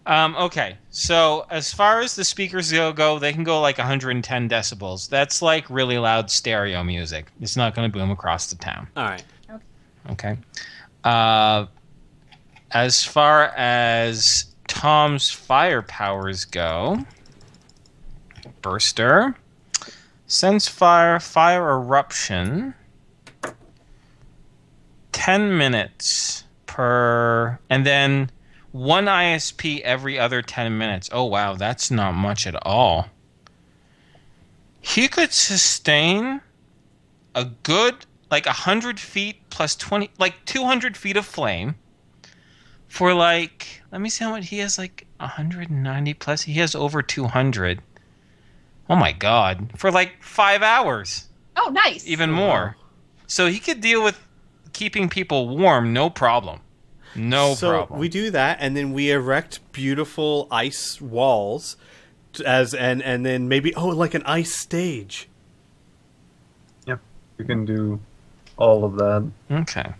Okay, so as far as the speakers go, they can go like 110 decibels. That's like really loud stereo music. It's not going to boom across the town. All right. Okay. Okay. Uh, as far as Tom's fire powers go, burster, sense fire, fire eruption, 10 minutes per, and then one ISP every other 10 minutes. Oh, wow, that's not much at all. He could sustain a good, like 100 feet plus 20, like 200 feet of flame for like, let me see how much he has, like 190 plus. He has over 200. Oh my God. For like 5 hours. Oh, nice. Even Oh, more. wow. So he could deal with keeping people warm, no problem. No So problem. we do that, and then we erect beautiful ice walls, and then maybe like an ice stage. Yep, you can do all of that. Okay.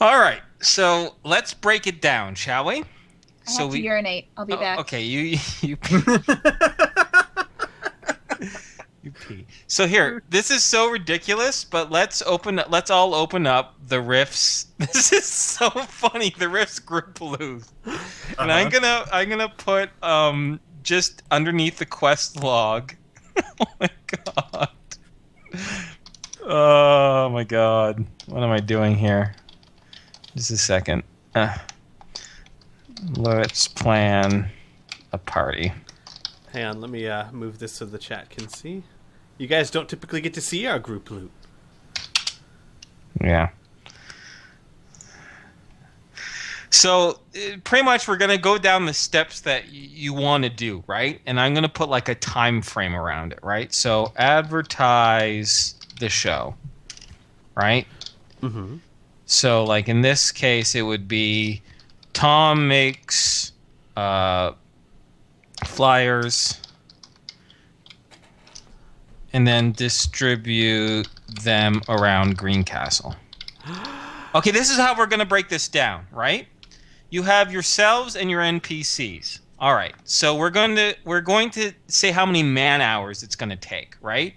All right. So let's break it down, shall we? I have to urinate. I'll be back. Okay, you pee. You pee. So here, this is so ridiculous, but let's all open up the Rifts. This is so funny. The Rifts group loose. And I'm gonna put just underneath the quest log. Oh my god. Oh my god. What am I doing here? Just a second. Let's plan a party. Hang on, let me move this so the chat can see. You guys don't typically get to see our group loot. Yeah. So pretty much we're going to go down the steps that you want to do, right? And I'm going to put like a time frame around it, right? So advertise the show, right? Mm-hmm. So like in this case, it would be Tom makes flyers and then distribute them around Greencastle. Okay, this is how we're going to break this down, right? You have yourselves and your NPCs. All right. So we're going to say how many man hours it's going to take, right?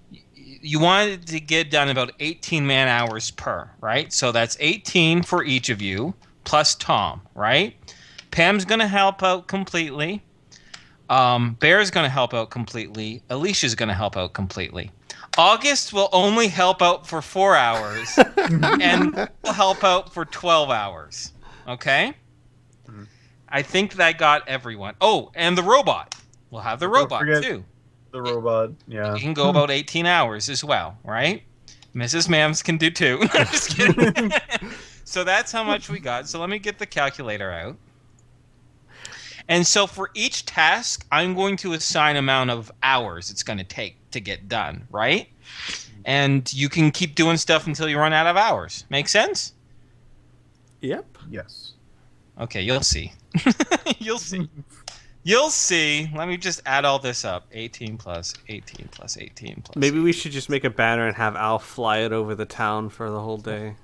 You wanted to get done about 18 man hours per, right? So that's 18 for each of you plus Tom, right? Pam's going to help out completely. Bear's going to help out completely. Alicia's going to help out completely. August will only help out for 4 hours and will help out for 12 hours. Okay? Mm-hmm. I think that got everyone. Oh, and the robot. We'll have the robot too. The robot, yeah. He can go about 18 hours as well, right? Mrs. Mams can do too. I'm just kidding. So that's how much we got. So let me get the calculator out. And so for each task, I'm going to assign amount of hours it's going to take to get done, right? And you can keep doing stuff until you run out of hours. Make sense? Yep. Yes. Okay, you'll see. You'll see. You'll see. Let me just add all this up. 18 plus 18 plus 18 plus. Maybe we should just make a banner and have Al fly it over the town for the whole day.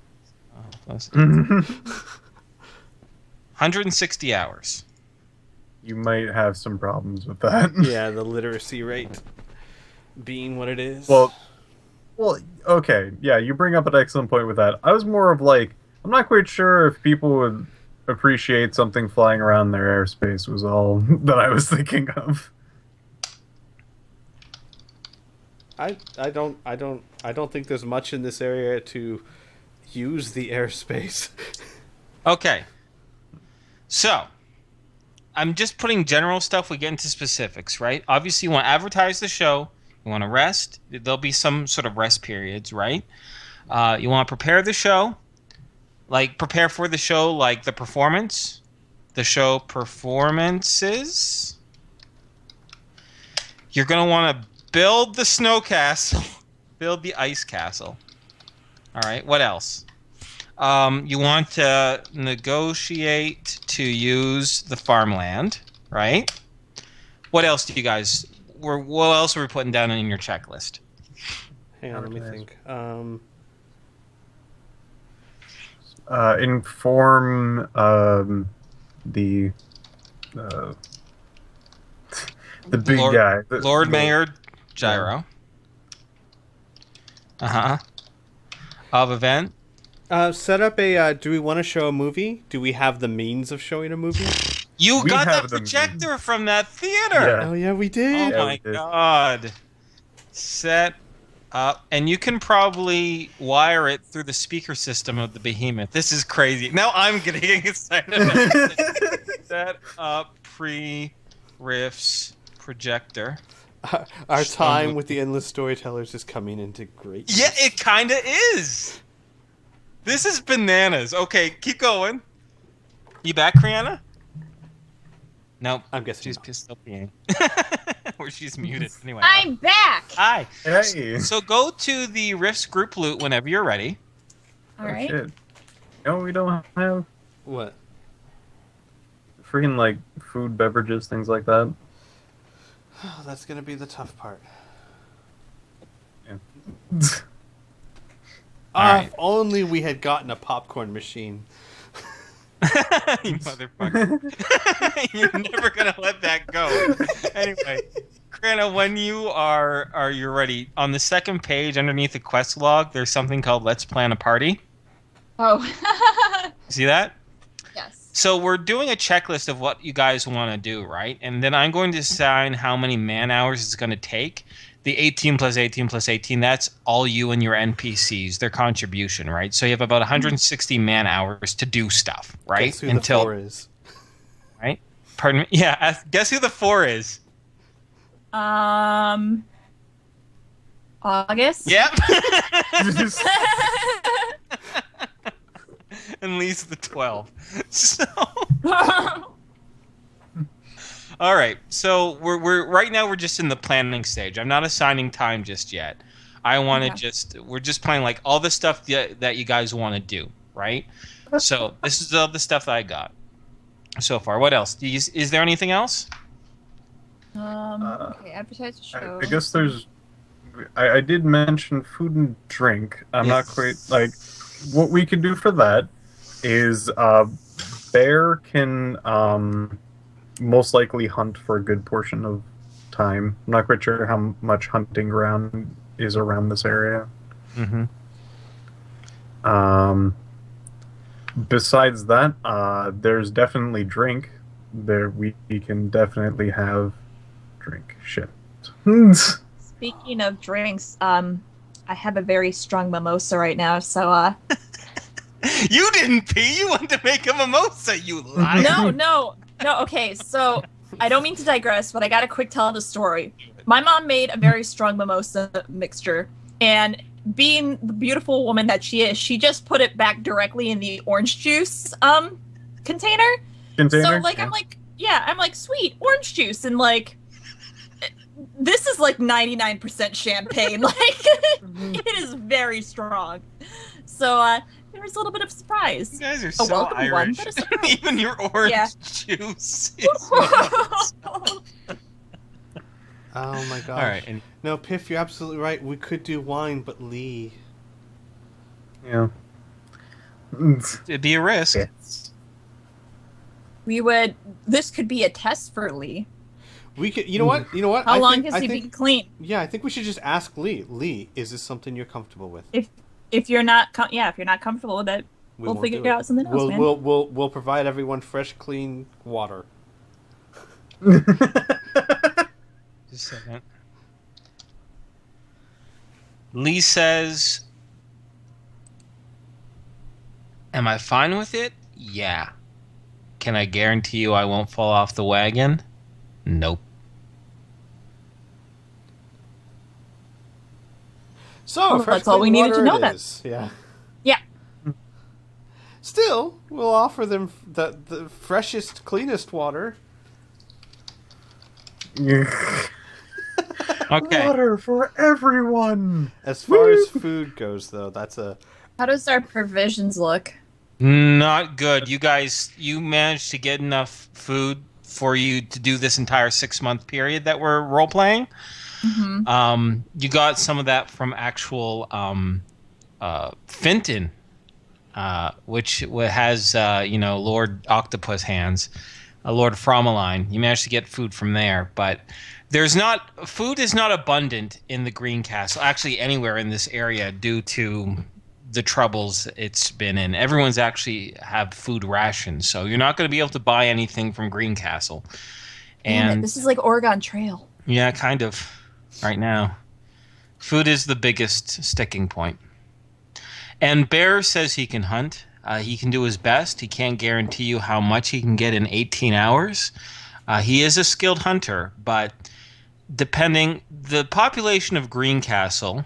Plus 160 hours. You might have some problems with that. Yeah, the literacy rate being what it is. Well, okay. Yeah, you bring up an excellent point with that. I was more of like, I'm not quite sure if people would appreciate something flying around their airspace was all that I was thinking of. I don't think there's much in this area to use the airspace. Okay. So, I'm just putting general stuff. We get into specifics, right? Obviously, you want to advertise the show. You want to rest. There'll be some sort of rest periods, right? You want to prepare the show. Like, prepare for the show, like the performance. The show performances. You're going to want to build the snow castle. Build the ice castle. All right, what else? You want to negotiate to use the farmland, right? What else do you guys... What else are we putting down in your checklist? Hang on, let me think. Inform the uh, the big Lord, guy, Lord Mayor Gyro. Of event. Set up a. Do we want to show a movie? Do we have the means of showing a movie? You We got have that the projector from that theater. Yeah. Oh yeah, we Oh did. Yeah, my we did. god. Set up, and you can probably wire it through the speaker system of the Behemoth. This is crazy. Now I'm getting excited. Set up pre-riffs projector. Our time with the endless storytellers is coming into great. Yeah, it kind of is. This is bananas. Okay, keep going. You back, Criana? Nope. I'm guessing she's not. pissed off being. Or she's muted. Anyway. I'm back. Hi. Hey. So go to the Riffs group loot whenever you're ready. All right. Shit. No, we don't have What? freaking like food, beverages, things like that. Oh, that's gonna be the tough part. Yeah. Alright. If only we had gotten a popcorn machine. You motherfucker. You're never gonna let that go. Anyway, Criana, when you're ready, on the second page underneath the quest log, there's something called Let's Plan a Party. Oh. See that? Yes. So we're doing a checklist of what you guys want to do, right? And then I'm going to assign how many man hours it's going to take. The 18 plus 18 plus 18, that's all you and your NPCs, their contribution, right? So you have about 160 man hours to do stuff, right? Guess who the 4 is? Right? Pardon me? Yeah, guess who the 4 is? August. Yep. And Lee's the 12. So... All right, so we're right now we're just in the planning stage. I'm not assigning time just yet. I want to we're just planning like all the stuff that you guys want to do, right? So this is all the stuff that I got so far. What else? Is there anything else? Okay, advertise the show. I guess there's. I did mention food and drink. I'm not quite like what we could do for that is Bear can most likely hunt for a good portion of time. I'm not quite sure how much hunting ground is around this area. Mm-hmm. Besides that, there's definitely drink. There we can definitely have drink. Shit. Speaking of drinks, I have a very strong mimosa right now, so You didn't pee. You wanted to make a mimosa. You liar. No. Okay, so I don't mean to digress, but I gotta quick tell the story. My mom made a very strong mimosa mixture, and being the beautiful woman that she is, she just put it back directly in the orange juice container. So like I'm like sweet orange juice, and like this is like 99% champagne. Like it is very strong. So there was a little bit of surprise. You guys are A so welcome Irish. one, but a surprise. Even your orange juice. Is Oh my gosh. All right. And No, Piff, you're absolutely right. We could do wine, but Lee. Yeah. it'd be a risk. This could be a test for Lee. We could. You know what? How long has he been clean? Yeah, I think we should just ask Lee. Lee, is this something you're comfortable with? If you're not comfortable with it, we'll won't figure do it. out something else, man. We'll provide everyone fresh, clean water. Just a second. Lee says, "Am I fine with it? Yeah. Can I guarantee you I won't fall off the wagon? Nope." So, Well, fresh, that's all we clean needed to water know it then. is. Yeah. Yeah. Still, we'll offer them the freshest, cleanest water. Okay. Water for everyone. As far as food goes, though, that's a... How does our provisions look? Not good. You managed to get enough food for you to do this entire 6-month period that we're role playing. Mm-hmm. You got some of that from actual Fenton. which has Lord Octopus hands, Lord Fromeline. You managed to get food from there, but food is not abundant in the Green Castle. Actually, anywhere in this area due to the troubles it's been in. Everyone's actually have food rations, so you're not going to be able to buy anything from Green Castle. Damn And it, this is like Oregon Trail. yeah, kind of. Right now, food is the biggest sticking point. And Bear says he can hunt. He can do his best. He can't guarantee you how much he can get in 18 hours. He is a skilled hunter, but depending the population of Greencastle.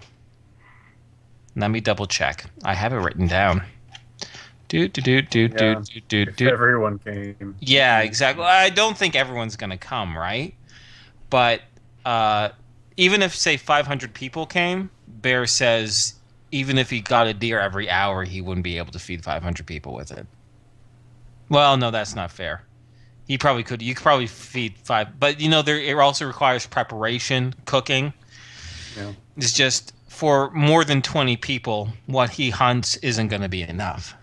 Let me double check. I have it written down. If everyone came. Yeah, exactly. I don't think everyone's gonna come, right? But even if say 500 people came, Bear says even if he got a deer every hour, he wouldn't be able to feed 500 people with it. Well, no, that's not fair. He probably could. You could probably feed 5, but it also requires preparation, cooking. Yeah. It's just for more than 20 people, what he hunts isn't going to be enough.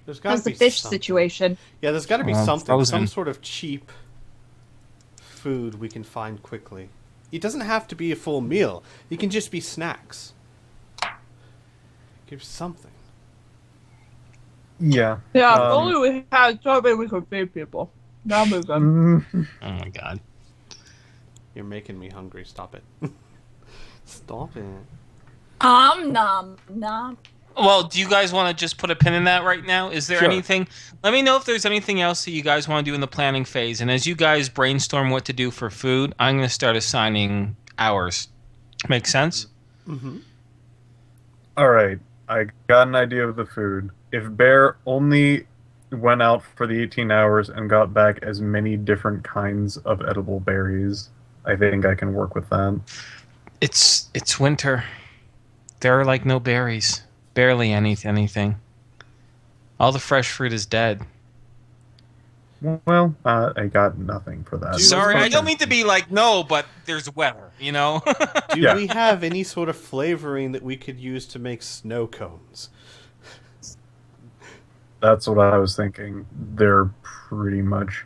There's got to How's the be fish something. situation? Yeah, there's got to be something, frozen. some sort of cheap food we can find quickly. It doesn't have to be a full meal. It can just be snacks. Give something. Yeah. Yeah, if Um, only we had something we could feed people. Now we're good. Oh my god. You're making me hungry. Stop it. Stop it. Nom nom. Well, do you guys want to just put a pin in that right now? Is there Sure. anything? Let me know if there's anything else that you guys want to do in the planning phase. And as you guys brainstorm what to do for food, I'm going to start assigning hours. Make sense? Mm-hmm. All right. I got an idea of the food. If Bear only went out for the 18 hours and got back as many different kinds of edible berries, I think I can work with that. It's winter. There are like no berries. Barely anything. All the fresh fruit is dead. Well, I got nothing for that. Sorry, I don't mean to be like, no, but there's weather, Do Yeah. we have any sort of flavoring that we could use to make snow cones? That's what I was thinking. There pretty much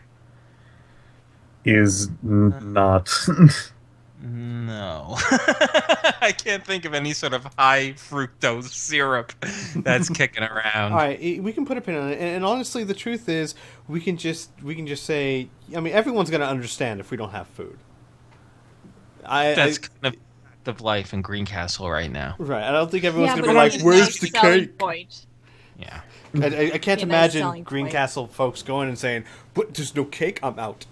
is not. No. I can't think of any sort of high fructose syrup that's kicking around. All right, we can put a pin on it. And honestly, the truth is, we can just say. I mean, everyone's going to understand if we don't have food. That's kind of life in Greencastle right now. Right. I don't think everyone's Yeah, going but to be like, it's "Where's not a the selling cake?" point. Yeah. I can't Yeah, that's imagine selling point. Greencastle folks going and saying, "But there's no cake. I'm out."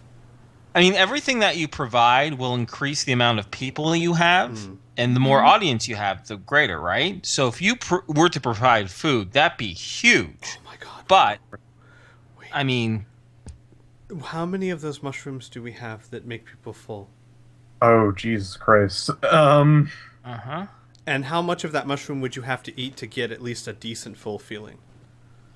I mean, everything that you provide will increase the amount of people you have, and the more audience you have, the greater, right? So if you were to provide food, that'd be huge. Oh my god! But, Wait. I mean, How many of those mushrooms do we have that make people full? Oh, Jesus Christ. uh-huh. And how much of that mushroom would you have to eat to get at least a decent full feeling?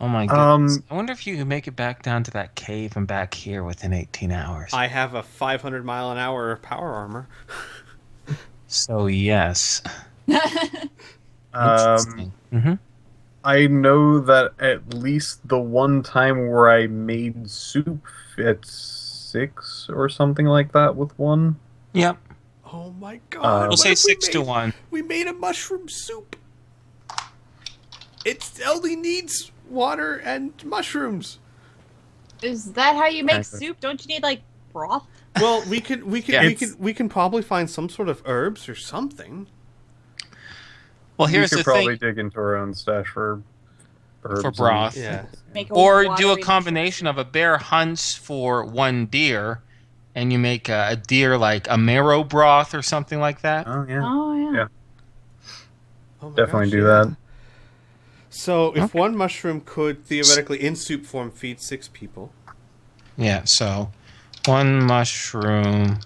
Oh my goodness. I wonder if you could make it back down to that cave and back here within 18 hours. I have a 500 mile an hour power armor. So, yes. Um, Mm-hmm. I know that at least the one time where I made soup at 6 or something like that with one. Yep. Oh my god! We'll what say if we 6 to made- 1. We made a mushroom soup. It only needs water and mushrooms. Is that how you make Exactly. soup? Don't you need like broth? Well, we Yeah. can probably find some sort of herbs or something. Well, here's we the could probably thing. dig into our own stash for herbs For and- broth. Yeah. Make a Or do watery a combination of a bear hunts for one deer, and you make a deer like a marrow broth or something like that. Oh, yeah. Oh yeah. Yeah. Oh my Definitely gosh, do yeah. that. So, if one mushroom could theoretically, in soup form, feed 6 people, Yeah, so one mushroom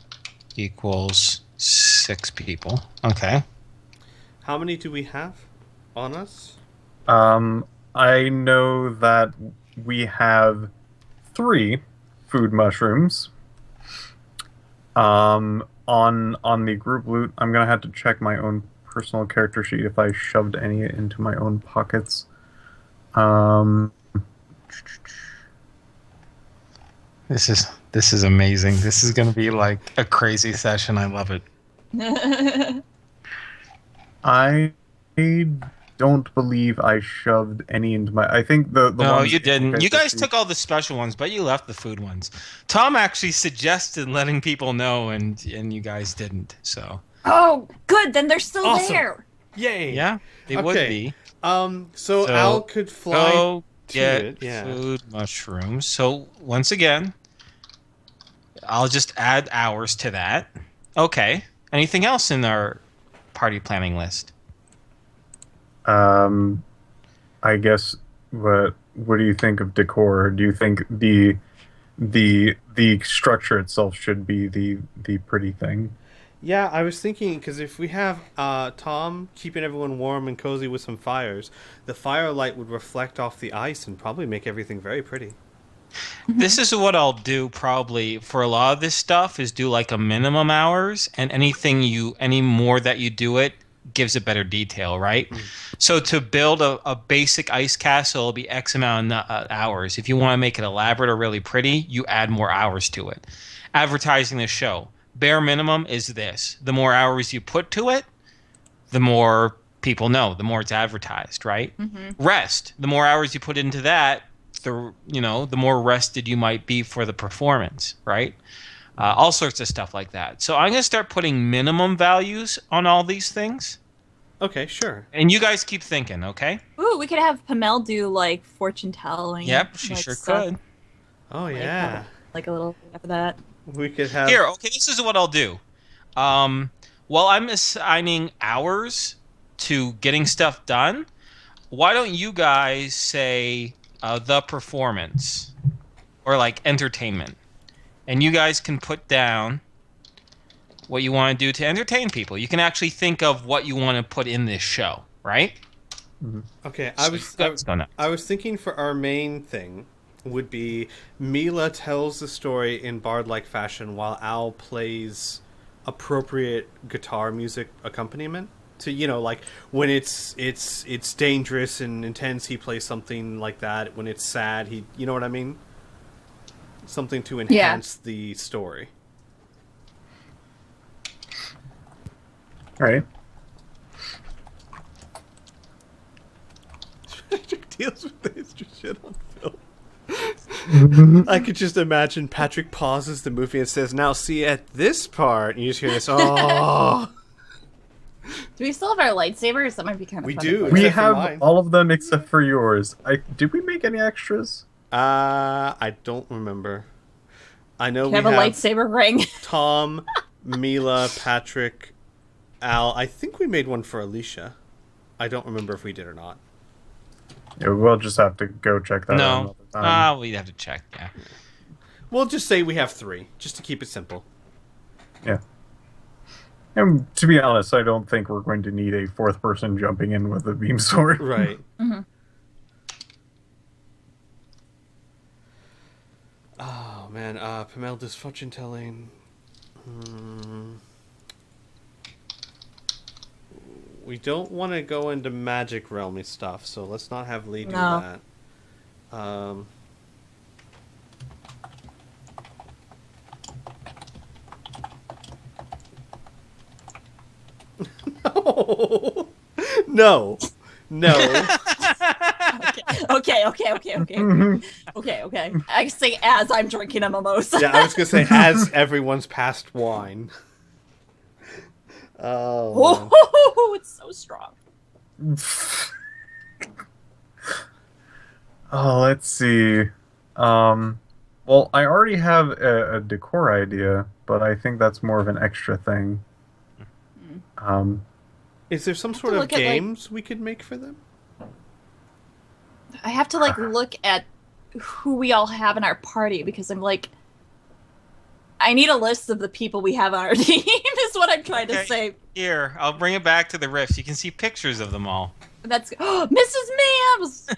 equals 6 people. Okay. how many do we have on us? I know that we have 3 food mushrooms. On the group loot, I'm gonna have to check my own personal character sheet if I shoved any into my own pockets. Um, This is amazing. This is going to be like a crazy session. I love it. I don't believe I shoved any into my. I think the No, ones you didn't. You guys just- took all the special ones, but you left the food ones. Tom actually suggested letting people know, and you guys didn't. So Oh, good. Then they're still Awesome. there. Yay! yeah, they would Okay. be. So Al could fly Go to get it. Yeah. food mushrooms. So once again, I'll just add hours to that. Okay. Anything else in our party planning list? I guess. What do you think of decor? Do you think the structure itself should be the pretty thing? Yeah, I was thinking because if we have Tom keeping everyone warm and cozy with some fires, the firelight would reflect off the ice and probably make everything very pretty. This is what I'll do probably for a lot of this stuff is do like a minimum hours, and any more that you do it gives it better detail, right? So to build a basic ice castle, it'll be X amount of hours. If you want to make it elaborate or really pretty, you add more hours to it. Advertising the show. Bare minimum is this. The more hours you put to it, the more people know, the more it's advertised, right? Rest. The more hours you put into that, the more rested you might be for the performance, right? All sorts of stuff like that. So I'm going to start putting minimum values on all these things. Okay, sure. And you guys keep thinking, okay? Ooh, we could have Pamel do like fortune telling. Yep, she like, sure stuff, could. Oh like, yeah, like a little after that. we could have. Here, okay, this is what I'll do. While I'm assigning hours to getting stuff done, why don't you guys say the performance or like entertainment? And you guys can put down what you want to do to entertain people. You can actually think of what you want to put in this show, right? Okay, Let's go now. I was thinking for our main thing would be Mila tells the story in bard-like fashion while Al plays appropriate guitar music accompaniment to like when it's dangerous and intense he plays something like that, when it's sad he you know what I mean, something to enhance the story. All right. Patrick deals with the extra shit on film. I could just imagine Patrick pauses the movie and says, "Now see at this part," and you just hear this. Oh, Do we still have our lightsabers? That might be kind of We fun. do. We Except for have mine. all of them except for yours. Did we make any extras? I don't remember. I know We we have a lightsaber ring. Tom, Mila, Patrick, Al. I think we made one for Alicia. I don't remember if we did or not. Yeah, we'll just have to go check that out No. another time. We'd have to check, yeah. We'll just say we have 3, just to keep it simple. Yeah. And to be honest, I don't think we're going to need a fourth person jumping in with a beam sword. Right. Mhm. Oh man, Pamel does fortune telling. We don't want to go into magic realmy stuff, so let's not have Lee do No. that. No, no, no. Okay. I say as I'm drinking a mimosa. Yeah, I was gonna say as everyone's passed wine. Oh. Man. Oh, it's so strong. Oh, let's see. Well, I already have a decor idea, but I think that's more of an extra thing. Is there some sort to of look at, like- games we could make for them? I have to look at who we all have in our party because I'm like, I need a list of the people we have on our team. Is what I'm trying to Okay. say. Here, I'll bring it back to the riffs. You can see pictures of them all. That's Mrs. Mams.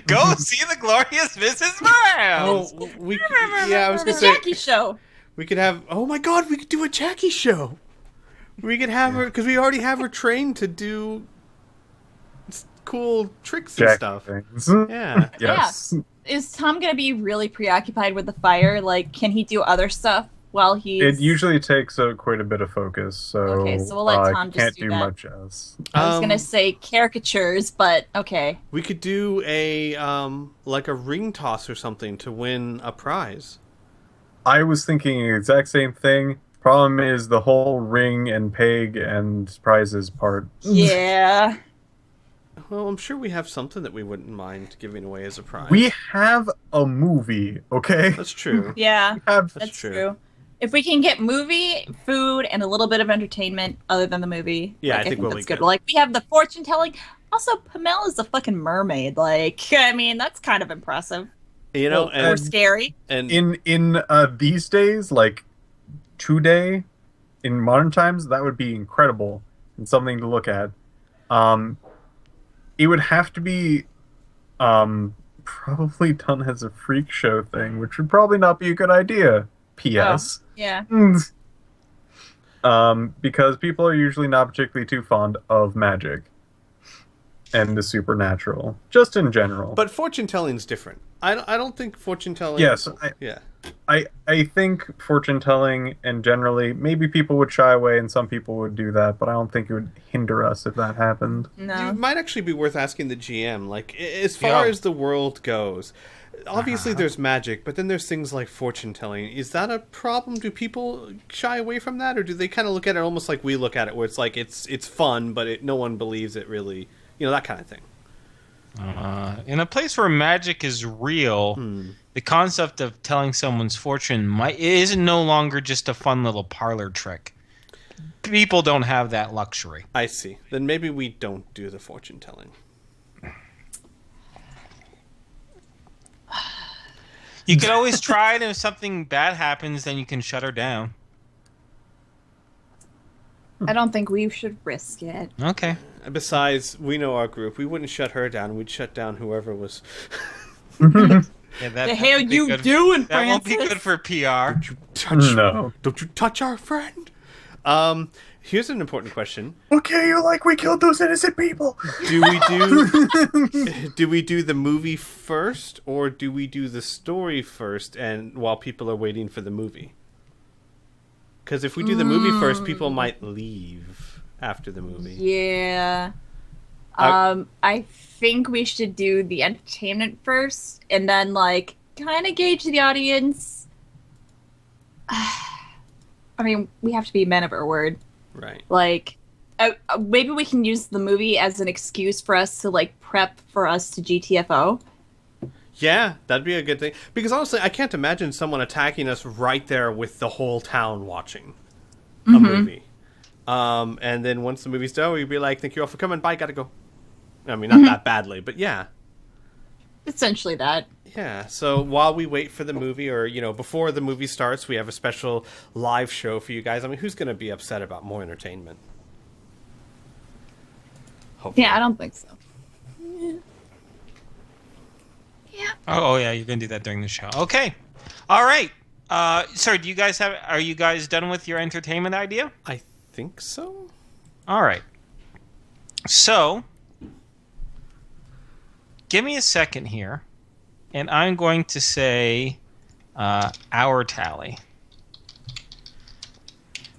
Go see the glorious Mrs. Miles! Oh, yeah, I was The gonna say Jackie Show. we could have. Oh my God, we could do a Jackie show. We could have her because we already have her trained to do cool tricks and stuff. Things. Yeah. Yes. Is Tom gonna be really preoccupied with the fire? Like, can he do other stuff while he's? It usually takes quite a bit of focus, so Okay, so we'll let Tom just can't do do that. much else. I was gonna say caricatures, but okay. We could do a like a ring toss or something to win a prize. I was thinking the exact same thing. Problem is the whole ring and peg and prizes part. Yeah. Well, I'm sure we have something that we wouldn't mind giving away as a prize. We have a movie, okay? That's true. Yeah, We have that's true. true. If we can get movie, food, and a little bit of entertainment other than the movie, Yeah, like, I think we'll that's be good. good. Like, we have the fortune telling. Also, Pamela's a fucking mermaid. Like, I mean, that's kind of impressive. You know, Or scary. and in these days, like today, in modern times, that would be incredible and something to look at. It would have to be probably done as a freak show thing, which would probably not be a good idea. P.S. Yeah. Because people are usually not particularly too fond of magic and the supernatural, just in general. but fortune telling's different. I don't think fortune telling. Yes, Yeah. I think fortune telling and generally maybe people would shy away and some people would do that, but I don't think it would hinder us if that happened. No. It might actually be worth asking the GM. Like, as far as the world goes, obviously there's magic, but then there's things like fortune telling. Is that a problem? Do people shy away from that, or do they kind of look at it almost like we look at it, where it's like it's fun, but no one believes it really? You know, that kind of thing. In a place where magic is real, the concept of telling someone's fortune is no longer just a fun little parlor trick. People don't have that luxury. I see. Then maybe we don't do the fortune telling. You could always try it, and if something bad happens, then you can shut her down. I don't think we should risk it. Okay. Besides, we know our group. We wouldn't shut her down. We'd shut down whoever was. Yeah, The hell you doing, That won't be Francis? good for PR. Touch. No. Don't you touch our friend. Here's an important question. Okay, you like we killed those innocent people. Do we do the movie first, or do we do the story first, and while people are waiting for the movie? Because if we do the movie first, people might leave after the movie. Yeah. I think we should do the entertainment first, and then like kind of gauge the audience. I mean, we have to be men of our word. Right. Like, maybe we can use the movie as an excuse for us to like prep for us to GTFO. Yeah, that'd be a good thing. Because honestly, I can't imagine someone attacking us right there with the whole town watching a movie. And then once the movie's done, we'd be like, "Thank you all for coming. Bye. Gotta go." I mean, not that badly, but yeah. Essentially that. Yeah, so while we wait for the movie, or, before the movie starts, we have a special live show for you guys. I mean, who's going to be upset about more entertainment? Hopefully. Yeah, I don't think so. Yeah. Oh yeah, you're gonna do that during the show. Okay. All right. Sorry, are you guys done with your entertainment idea? I think so. All right. So, give me a second here, and I'm going to say hour tally.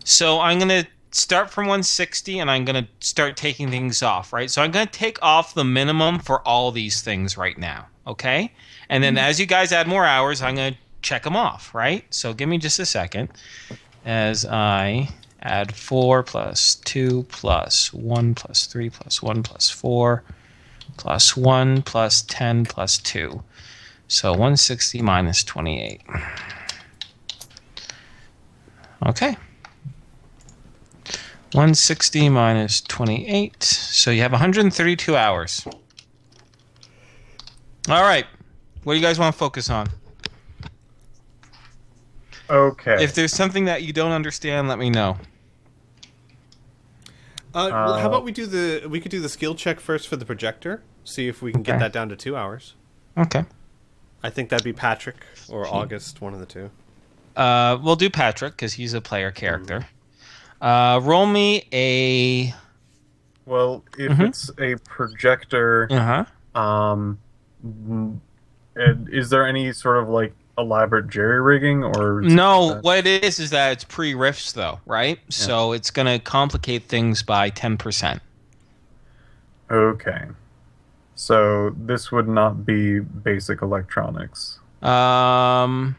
So I'm going to start from 160, and I'm going to start taking things off, right? So I'm going to take off the minimum for all these things right now, okay? And then as you guys add more hours, I'm going to check them off, right? So give me just a second as I add 4 plus 2 plus 1 plus 3 plus 1 plus 4 plus 1 plus 10 plus 2. So 160 minus 28. Okay. 160 minus 28. So you have 132 hours. All right. What do you guys want to focus on? Okay. If there's something that you don't understand, let me know. Well, how about we could do the skill check first for the projector, see if we can get Okay. that down to 2 hours. Okay. I think that'd be Patrick or August, one of the two. We'll do Patrick because he's a player character. Roll me a Well, if Mhm. it's a projector, Uh-huh. is there any sort of like elaborate jerry rigging or No, what it is that it's pre-riffs though, right? Yeah. So it's going to complicate things by 10%. Okay. So this would not be basic electronics. No,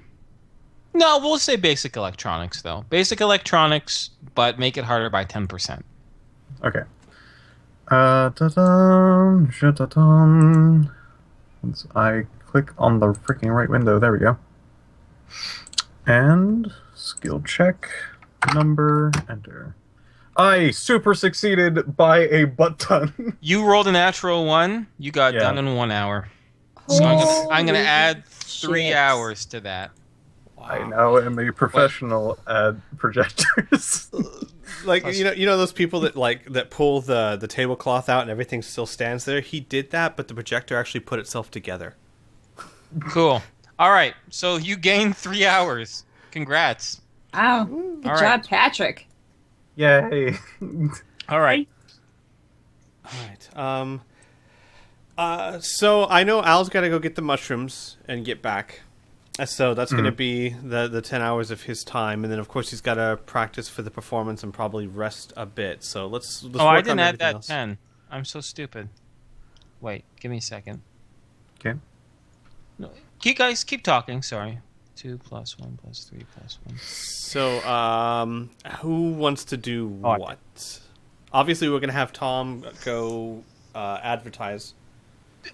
we'll say basic electronics though. Basic electronics, but make it harder by 10%. Okay. Da-dum, sha-da-dum. Once I click on the freaking right window, there we go. And skill check, number, enter. I super succeeded by a butt ton. You rolled a natural 1, you got Yeah. done in 1 hour. So I'm gonna Holy add 3 shit. hours to that. I now am a professional at projectors. Like you know those people that pull the tablecloth out and everything still stands there. He did that, but the projector actually put itself together. Cool. All right, so you gained 3 hours. Congrats. Wow. Good All job, right. Patrick. Yay. All right. All right. So I know Al's got to go get the mushrooms and get back. So that's going to be the 10 hours of his time, and then of course he's got to practice for the performance and probably rest a bit. So let's Oh, I work didn't on add everything that else. 10. I'm so stupid. Wait, give me a second. Okay. No, you guys keep talking. Sorry. 2 plus 1 plus 3 plus 1. So who wants to do Oh, I what? Obviously, we're going to have Tom go advertise.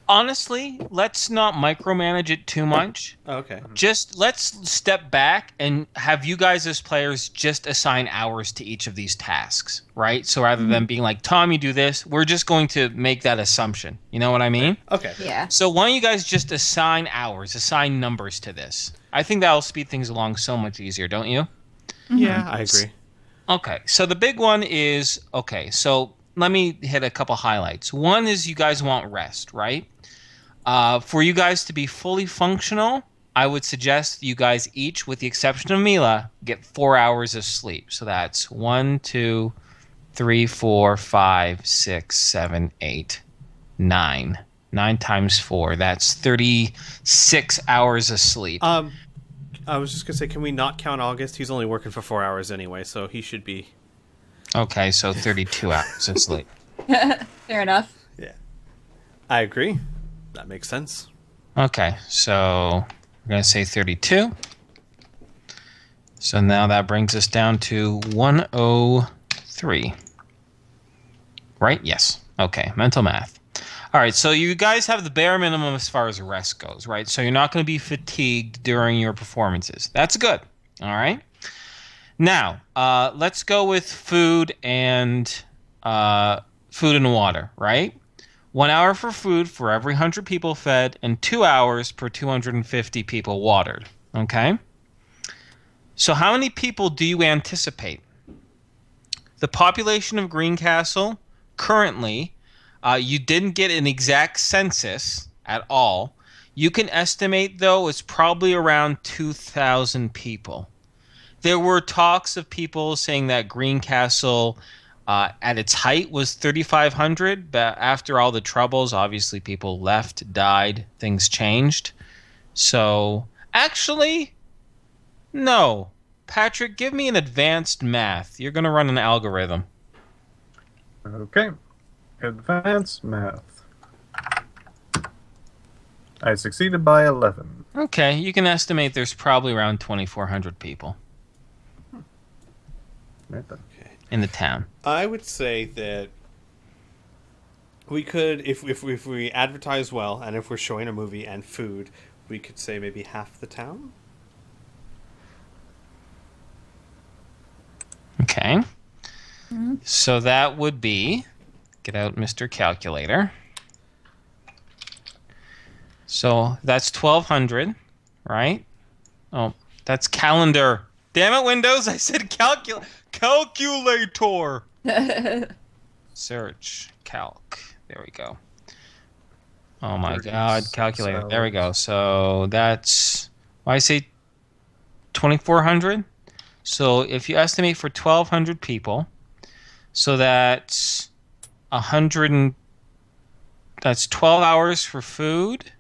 Honestly, let's not micromanage it too much. Okay. Just let's step back and have you guys as players just assign hours to each of these tasks, right? So rather than being like, Tom, you do this, we're just going to make that assumption. You know what I mean? Okay. Yeah. So why don't you guys just assign hours, assign numbers to this? I think that'll speed things along so much easier, don't you? Yeah, I agree. Okay, so the big one is, okay, so let me hit a couple highlights. One is you guys want rest, right? For you guys to be fully functional, I would suggest you guys each, with the exception of Mila, get 4 hours of sleep. So that's 1, 2, 3, 4, 5, 6, 7, 8, 9. 9 times 4, that's 36 hours of sleep. I was just going to say, can we not count August? He's only working for 4 hours anyway, so he should be... Okay, so 32 hours of sleep. Fair enough. Yeah. I agree. That makes sense. Okay, so we're going to say 32. So now that brings us down to 103. Right? Yes. Okay, mental math. All right, so you guys have the bare minimum as far as rest goes, right? So you're not going to be fatigued during your performances. That's good. All right? Now, let's go with food and water, right? 1 hour for food for every 100 people fed, and 2 hours per 250 people watered. Okay? So how many people do you anticipate? The population of Greencastle, currently, you didn't get an exact census at all. You can estimate, though, it's probably around 2,000 people. There were talks of people saying that Greencastle at its height was 3,500, but after all the troubles, obviously people left, died, things changed. So, actually, no. Patrick, give me an advanced math. You're going to run an algorithm. Okay. Advanced math. I succeeded by 11. Okay, you can estimate there's probably around 2,400 people Right then. in the town. I would say that we could, if we advertise well, and if we're showing a movie and food, we could say maybe half the town. Okay. So that would be, get out Mr. Calculator. So that's 1,200, right? Oh, that's calendar. Damn it, Windows! I said calculator. Search calc. There we go. Oh my God, calculator. There we go. So that's why I say 2,400. So if you estimate for 1,200 people, so that's that's 12 hours for food.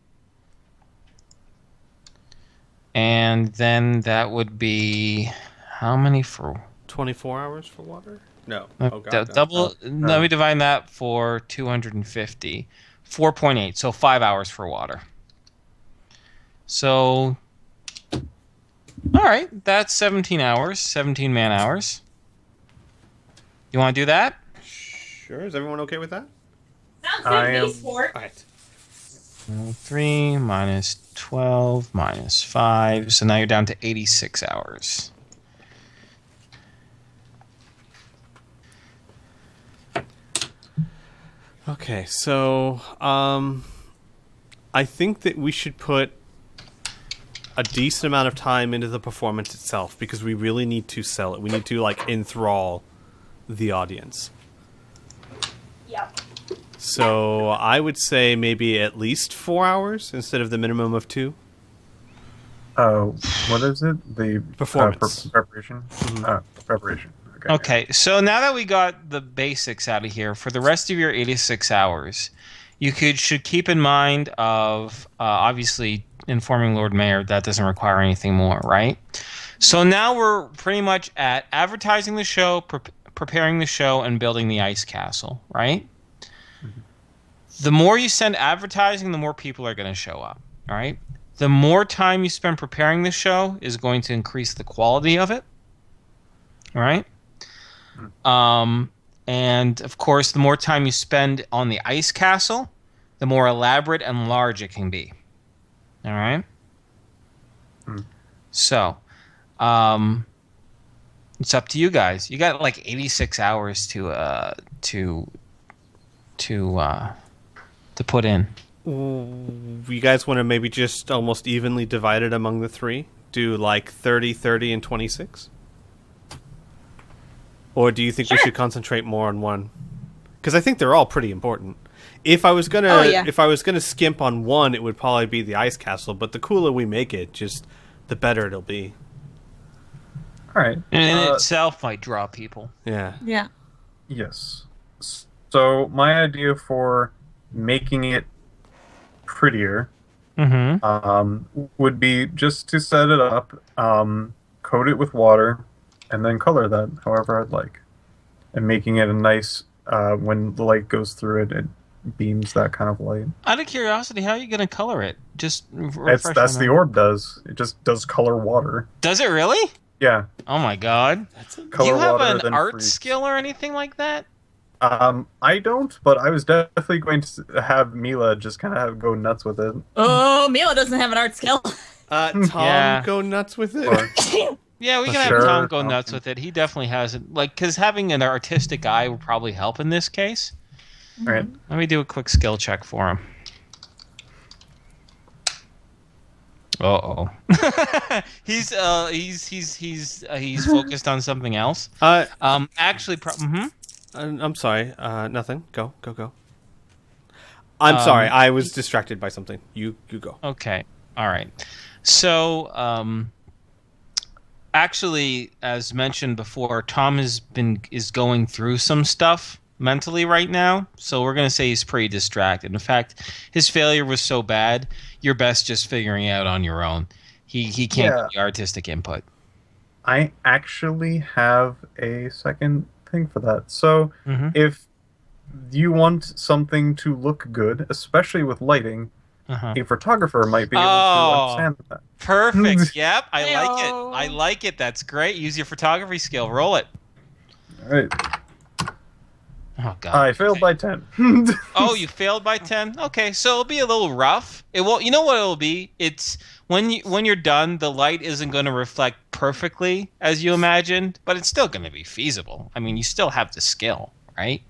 And then that would be how many for 24 hours for water? No. Uh, Oh, God. No. double. no. Let me divide that for 250. 4.8. So 5 hours for water. So, all right, that's 17 hours. 17 man hours. You want to do that? Sure. Is everyone okay with that? Sounds I like am- me, sport. All right. 3 minus 12 minus 5. So now you're down to 86 hours. Okay, so I think that we should put a decent amount of time into the performance itself because we really need to sell it. We need to like enthrall the audience. Yep. So I would say maybe at least 4 hours instead of the minimum of 2. What is it? The Performance. preparation. Preparation. Okay. Okay, so now that we got the basics out of here, for the rest of your 86 hours, you should keep in mind of obviously informing Lord Mayor. That doesn't require anything more, right? So now we're pretty much at advertising the show, preparing the show, and building the ice castle, right? Mm-hmm. The more you send advertising, the more people are going to show up, all right? The more time you spend preparing the show is going to increase the quality of it, all right? And of course, the more time you spend on the ice castle, the more elaborate and large it can be. All right. So, it's up to you guys. You got like 86 hours to put in. You guys want to maybe just almost evenly divide it among the 3? Do like 30, 30, and 26? Or do you think we should concentrate more on one? Because I think they're all pretty important. If I was gonna skimp on one, it would probably be the ice castle. But the cooler we make it, just the better it'll be. All right. And in itself might draw people. Yeah. Yeah. Yes. So my idea for making it prettier would be just to set it up, coat it with water, and then color that however I'd like. And making it a nice, when the light goes through it, it beams that kind of light. Out of curiosity, how are you going to color it? Just refresh That's my the memory. orb does. It just does color water. Does it really? Yeah. Oh my god. Do Color you have water, an then art freeze. skill or anything like that? I don't, but I was definitely going to have Mila just kind of go nuts with it. Oh, Mila doesn't have an art skill. Tom, Yeah. go nuts with it. Or, Yeah, we can Sure. have Tom go nuts with it. He definitely has it. Like, because having an artistic eye will probably help in this case. all right. Let me do a quick skill check for him. Uh-oh. he's focused on something else. Actually, I'm sorry. Nothing. Go. I'm sorry. I was distracted by something. You go. Okay. All right. So, actually, as mentioned before, Tom is going through some stuff mentally right now. So we're gonna say he's pretty distracted. In fact, his failure was so bad, you're best just figuring it out on your own. He can't Yeah. give you artistic input. I actually have a second thing for that. So Mhm. if you want something to look good, especially with lighting, Uh-huh. a photographer might be able Oh. to understand that. Perfect. Yep. I like it. Heyo. I like it. That's great. Use your photography skill. Roll it. All right. Oh god. I failed Okay. by 10. Oh, you failed by 10? Okay, so it'll be a little rough. It will. You know what it'll be? It's when you're done, the light isn't going to reflect perfectly as you imagined, but it's still going to be feasible. I mean, you still have the skill, right?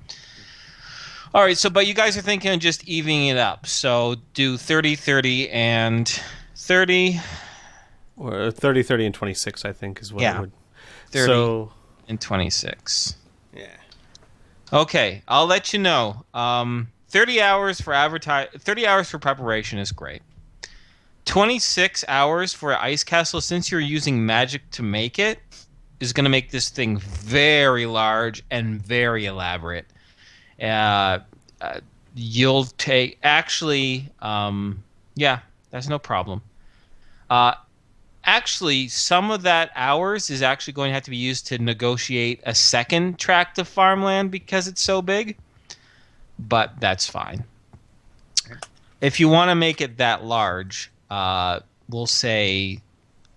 All right, so but you guys are thinking of just evening it up. So do 30, 30, and 30, Or 30, 30, and 26, I think, is what Yeah. it would. 30 So, and 26. yeah. Okay, I'll let you know. 30 hours for 30 hours for preparation is great. 26 hours for an ice castle, since you're using magic to make it, is going to make this thing very large and very elaborate. You'll take actually, yeah, that's no problem. Actually, some of that hours is actually going to have to be used to negotiate a second tract of farmland because it's so big. But that's fine. If you want to make it that large, we'll say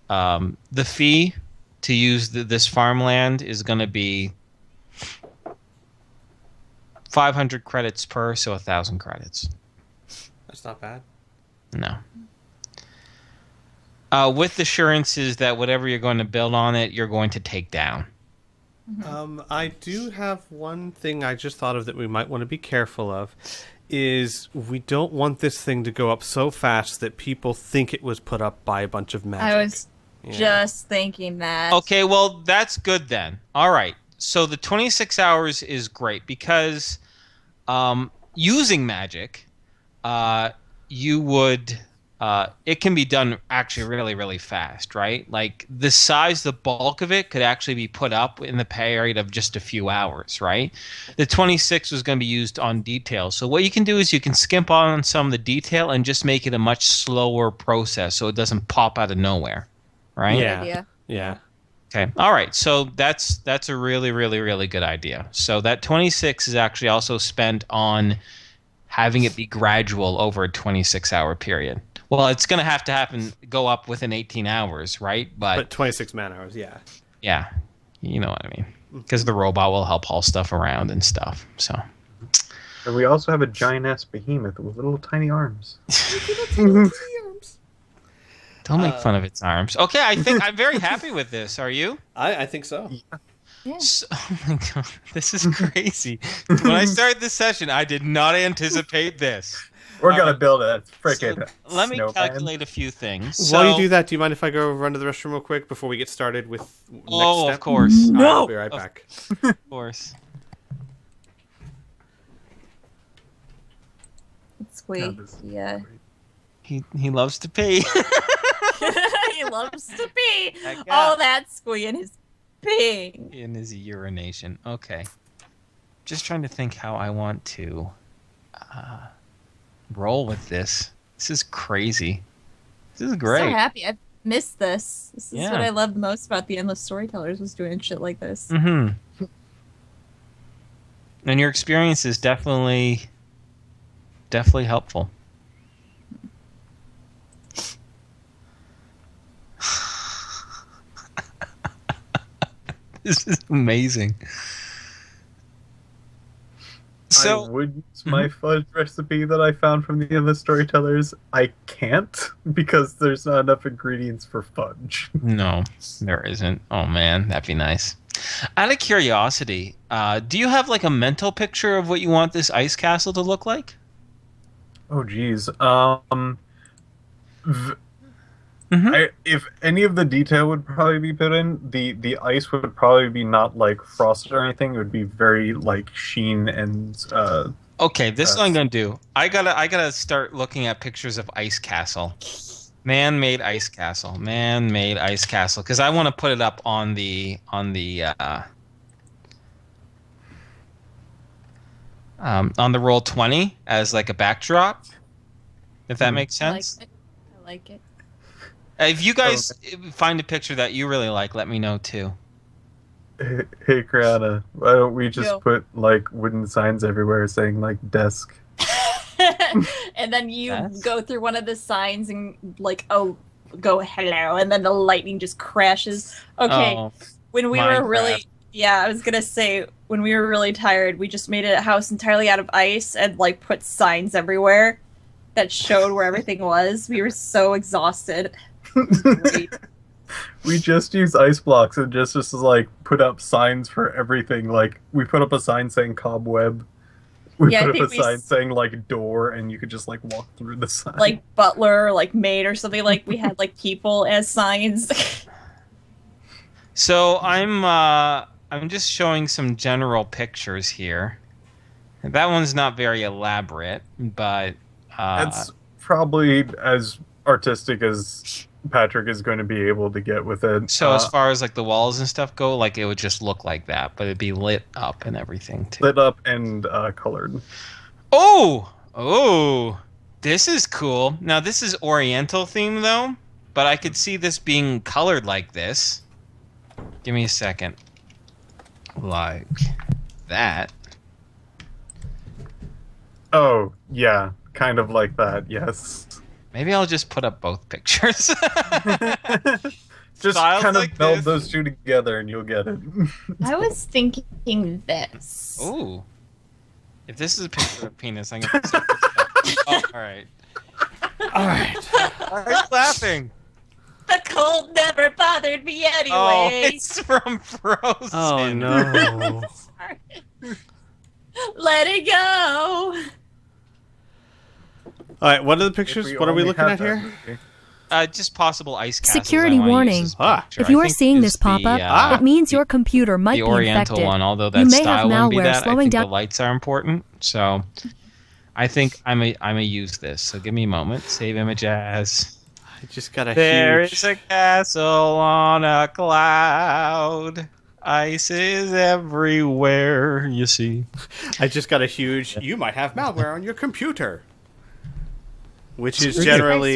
the fee to use this farmland is going to be 500 credits per, so 1,000 credits. That's not bad. No. With assurances that whatever you're going to build on it, you're going to take down. I do have one thing I just thought of that we might want to be careful of, is we don't want this thing to go up so fast that people think it was put up by a bunch of magic. I was just thinking that. Okay, well, that's good then. All right. So the 26 hours is great because using magic, you would... it can be done actually really, really fast, right? Like the bulk of it could actually be put up in the period of just a few hours, right? The 26 was going to be used on detail. So what you can do is you can skimp on some of the detail and just make it a much slower process so it doesn't pop out of nowhere, right? Good idea. Yeah. Okay. All right. So that's a really, really, really good idea. So that 26 is actually also spent on having it be gradual over a 26-hour period. Well, it's going to go up within 18 hours, right? But 26 man hours, yeah. Yeah, you know what I mean. Because the robot will help haul stuff around and stuff. So. And we also have a giant-ass behemoth with little tiny arms. Don't make fun of its arms. Okay, I think I'm very happy with this. Are you? I think so. Yeah. Oh my god, this is crazy. When I started this session, I did not anticipate this. We're going to build a freaking Let me snowman. calculate a few things. While you do that, do you mind if I go run to the restroom real quick before we get started with next step? Of course. All right, I'll be right back. Of course. Squee. Yeah. He loves to pee. He loves to pee. That guy. Oh, that's Squee and his peeing. In his urination. Okay. Just trying to think how I want to roll with this. This is crazy. This is great. So happy. I've missed this. This is Yeah. what I love the most about the Endless Storytellers, was doing shit like this. Mm-hmm. And your experience is definitely helpful. This is amazing. So I would use my fudge recipe that I found from the Endless Storytellers. I can't because there's not enough ingredients for fudge. no, there isn't. Oh man, that'd be nice. Out of curiosity, do you have like a mental picture of what you want this ice castle to look like? Oh, geez. Mhm. If any of the detail would probably be put in, the ice would probably be not like frosted or anything. It would be very like sheen and. Okay, this is what I'm gonna do. I gotta start looking at pictures of ice castle, man-made ice castle, because I want to put it up on the Roll20 as like a backdrop, if that makes I like sense. it. I like it. If you guys find a picture that you really like, let me know too. Hey, Criana, why don't we just Yo. put like wooden signs everywhere saying like desk? And then you That's- go through one of the signs and like, oh, go hello, and then the lightning just crashes. Okay, Oh, when we Minecraft. were really, yeah, I was gonna say, when we were really tired, we just made a house entirely out of ice and like put signs everywhere that showed where everything was. We were so exhausted. It was great. We just use ice blocks and just like put up signs for everything. Like we put up a sign saying cobweb. We Yeah, I put up think a we sign s- saying like door, and you could just like walk through the sign. Like butler, or, like maid, or something. Like we had like people as signs. so I'm just showing some general pictures here. That one's not very elaborate, but It's probably as artistic as Patrick is going to be able to get with it. So as far as like the walls and stuff go, like it would just look like that, but it'd be lit up and everything too. Lit up and colored. Oh, this is cool. Now this is Oriental theme though, but I could see this being colored like this. Give me a second. Like that. Oh, yeah. Kind of like that, yes. Maybe I'll just put up both pictures. Just Styles kind of like meld this. those two together and you'll get it. I was thinking this. Ooh. If this is a picture of a penis, I'm gonna start this up. Oh, alright. Alright. Why are you laughing? The cold never bothered me anyway. Oh, it's from Frozen. Oh no. Sorry. Let it go. Alright, what are the pictures? What are we looking at here? Just possible ice castles. Security I wanna use warning. as a Ah. picture. If you I are think seeing is this pop up, the, it means your computer might the be Oriental infected. one, although You that may have style wouldn't be malware that. I slowing think down- the lights are important, so I think I'm a use this. So give me a moment. Save image as. I just got a There huge... is a castle on a cloud. Ice is everywhere. You see. I just got a huge... You might have malware on your computer. Which is Really?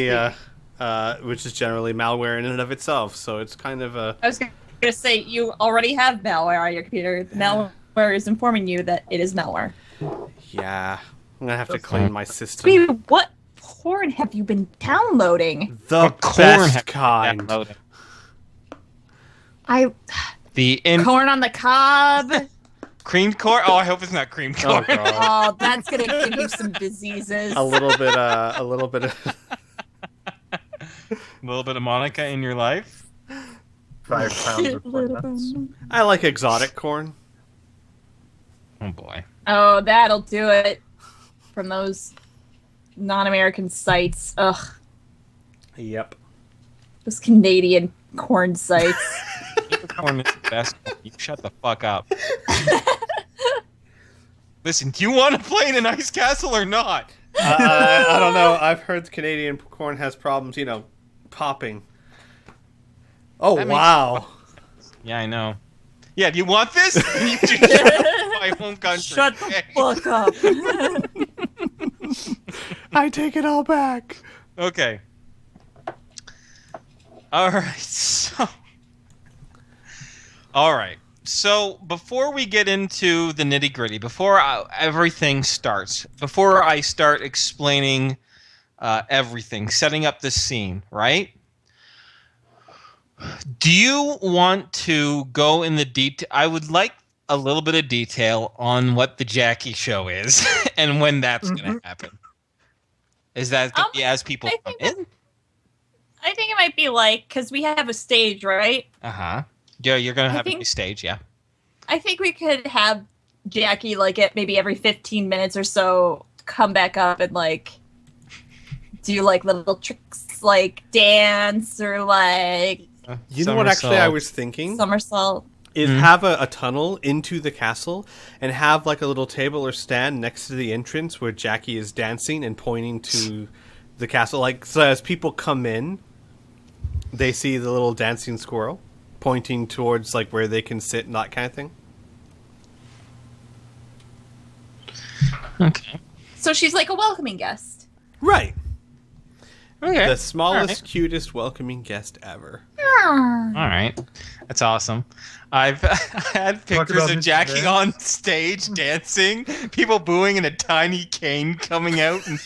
generally... which is generally malware in and of itself, so it's kind of a... I was going to say, you already have malware on your computer. The malware is informing you that it is malware. Yeah. I'm gonna have to clean my system. Wait, what porn have you been downloading? The corn best kind. Downloading. The The corn on the cob. creamed corn. Oh, I hope it's not creamed Oh corn. god. Oh, that's gonna give you some diseases. A little bit of... A little bit of Monica in your life. 5 pounds of corn nuts. I like exotic corn. Oh boy. Oh, that'll do it. From those non-American sites. Ugh, Yep. those Canadian corn sites. Corn is the best. You shut the fuck up. Listen, do you want to play in an ice castle or not? I don't know. I've heard Canadian corn has problems, popping. Oh, That makes- wow. Yeah, I know. Yeah, do you want this? You should shut up my home country. Shut the fuck up. I take it all back. Okay. Alright, so... Alright, so before we get into the nitty-gritty, before everything starts, before I start explaining everything, setting up the scene, right? Do you want to go in the detail? I would like a little bit of detail on what the Jackie show is and when that's going to happen. Is that going to be as people I come think in? I think it might be because we have a stage, right? Uh-huh. Yeah, you're going to I have a think- new stage, yeah. I think we could have Jackie at maybe every 15 minutes or so come back up and do little tricks like dance or You know what actually I was thinking? somersault. Is have a tunnel into the castle and have a little table or stand next to the entrance where Jackie is dancing and pointing to the castle. So as people come in, they see the little dancing squirrel pointing towards where they can sit and that kind of thing. Okay. So she's like a welcoming guest. Right. Okay. The smallest, All right. cutest welcoming guest ever. All right. That's awesome. I've had pictures about of this Jackie today. on stage dancing, people booing, and a tiny cane coming out. And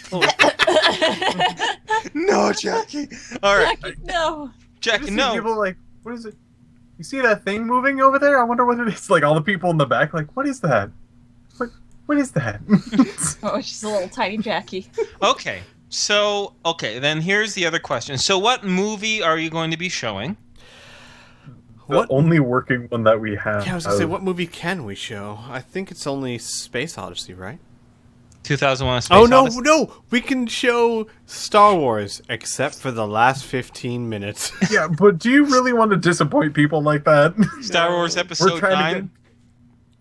no, Jackie. All right, Jackie, no. Jackie, Just see no. people what is it? You see that thing moving over there? I wonder what it is. All the people in the back, what is that? What is that? Oh, she's a little tiny Jackie. Okay. So, then here's the other question. So, what movie are you going to be showing? The only working one that we have. Yeah, I was going to say, what movie can we show? I think it's only Space Odyssey, right? 2001: A Space Oh, no, Odyssey? no! We can show Star Wars, except for the last 15 minutes. Yeah, but do you really want to disappoint people like that? Star Wars Episode trying to 9,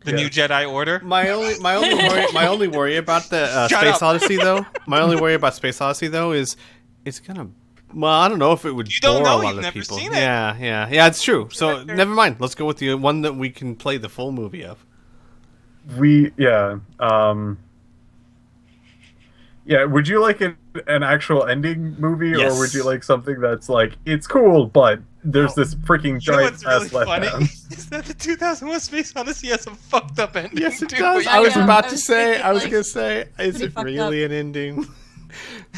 The New Jedi Order. My only worry about the Shut Space up. Odyssey, though, my only worry about Space Odyssey, though, is it's gonna Well, I don't know if it would You don't bore a know, lot you've of never people. seen it. Yeah, it's true. So never mind. Let's go with the one that we can play the full movie of. Yeah, would you like an actual ending movie, Yes. or would you like something that's like, it's cool, but there's this freaking You know giant what's really ass letdown? funny is that the 2001 Space Odyssey has a fucked up ending. Yes, it too, does. but I was know. about I to was say. thinking, I was like, gonna say, is pretty it fucked really an ending?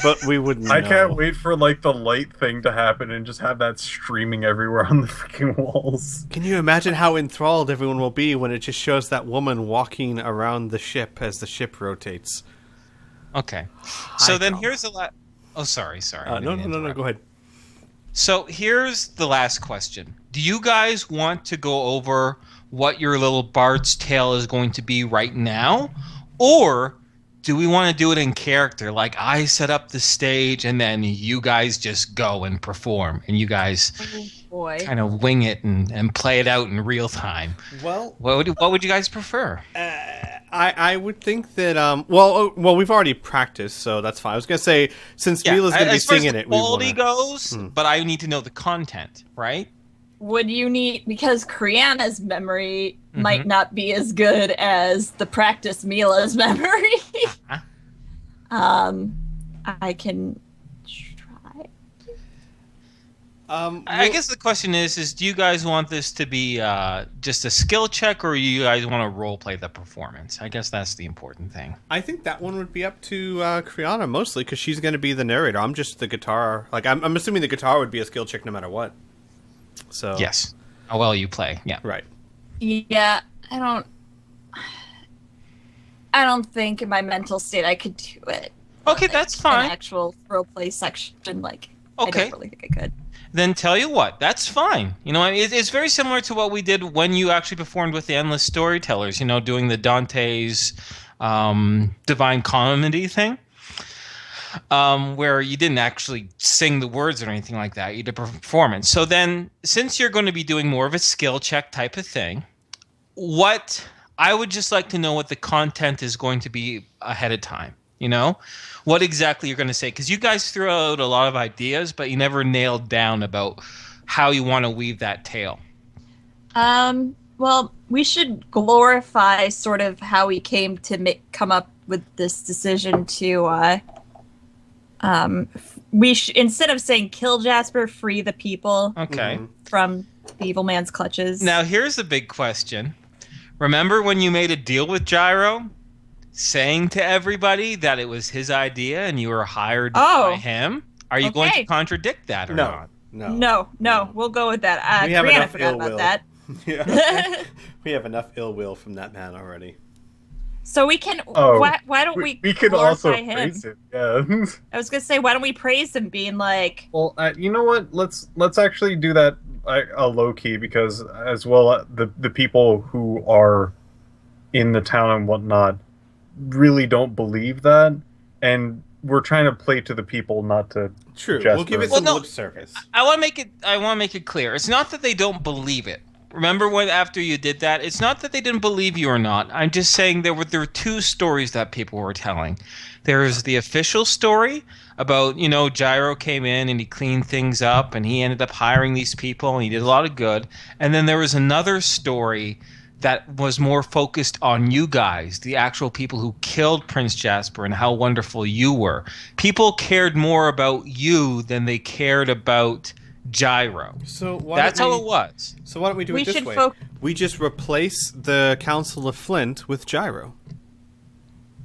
But we wouldn't know. I can't wait for like the light thing to happen and just have that streaming everywhere on the freaking walls. Can you imagine how enthralled everyone will be when it just shows that woman walking around the ship as the ship rotates? Okay. So then Tom. here's the last... Oh, sorry. I No, didn't mean to interrupt. go ahead. So here's the last question. Do you guys want to go over what your little Bard's Tale is going to be right now? Or do we want to do it in character? Like I set up the stage and then you guys just go and perform and you guys Boy. kind of wing it and play it out in real time. Well, What would you guys prefer? I would think that well we've already practiced, so that's fine. I was gonna say since Mila's gonna be as far as singing the it, we quality wanna... goes, but I need to know the content, right? Would you need, because Criana's memory Mm-hmm. might not be as good as the practice Mila's memory. I can try. I guess the question is do you guys want this to be just a skill check, or you guys want to role play the performance? I guess that's the important thing. I think that one would be up to Criana mostly because she's going to be the narrator. I'm just the guitar. Like I'm assuming the guitar would be a skill check no matter what. So Yes. How well you play. Yeah. right. Yeah, I don't think in my mental state I could do it. Okay, Like, that's fine. An actual role play section, like Okay. I don't really think I could. Then tell you what, that's fine. You know, it's very similar to what we did when you actually performed with the Endless Storytellers, you know, doing the Dante's Divine Comedy thing. Where you didn't actually sing the words or anything like that. You did a performance. So then, since you're going to be doing more of a skill check type of thing, what I would just like to know what the content is going to be ahead of time. You know, what exactly you're going to say, because you guys threw out a lot of ideas, but you never nailed down about how you want to weave that tale. Well, we should glorify sort of how we came to come up with this decision to instead of saying kill Jasper, free the people Okay. from the evil man's clutches. Now here's a big question. Remember when you made a deal with Gyro, saying to everybody that it was his idea and you were hired by him? Are you going to Okay. contradict that or not? No, we'll go with that. We have Criana enough forgot ill about will. that. Yeah. We have enough ill will from that man already. So we can. Oh, why don't we? We could also glorify him? praise it. Yeah. I was gonna say, why don't we praise him, being like, Well, you know what? Let's actually do that low key, because as well the people who are in the town and whatnot really don't believe that, and we're trying to play to the people, not to True. Jasper. We'll give it Well, some no, lip service. I want to make it clear. It's not that they don't believe it. Remember when after you did that, it's not that they didn't believe you or not. I'm just saying there were two stories that people were telling. There's the official story about, you know, Gyro came in and he cleaned things up and he ended up hiring these people and he did a lot of good. And then there was another story that was more focused on you guys, the actual people who killed Prince Jasper and how wonderful you were. People cared more about you than they cared about Gyro. So That's how it was. So why don't we do We it this should way? foc- We just replace the Council of Flint with Gyro.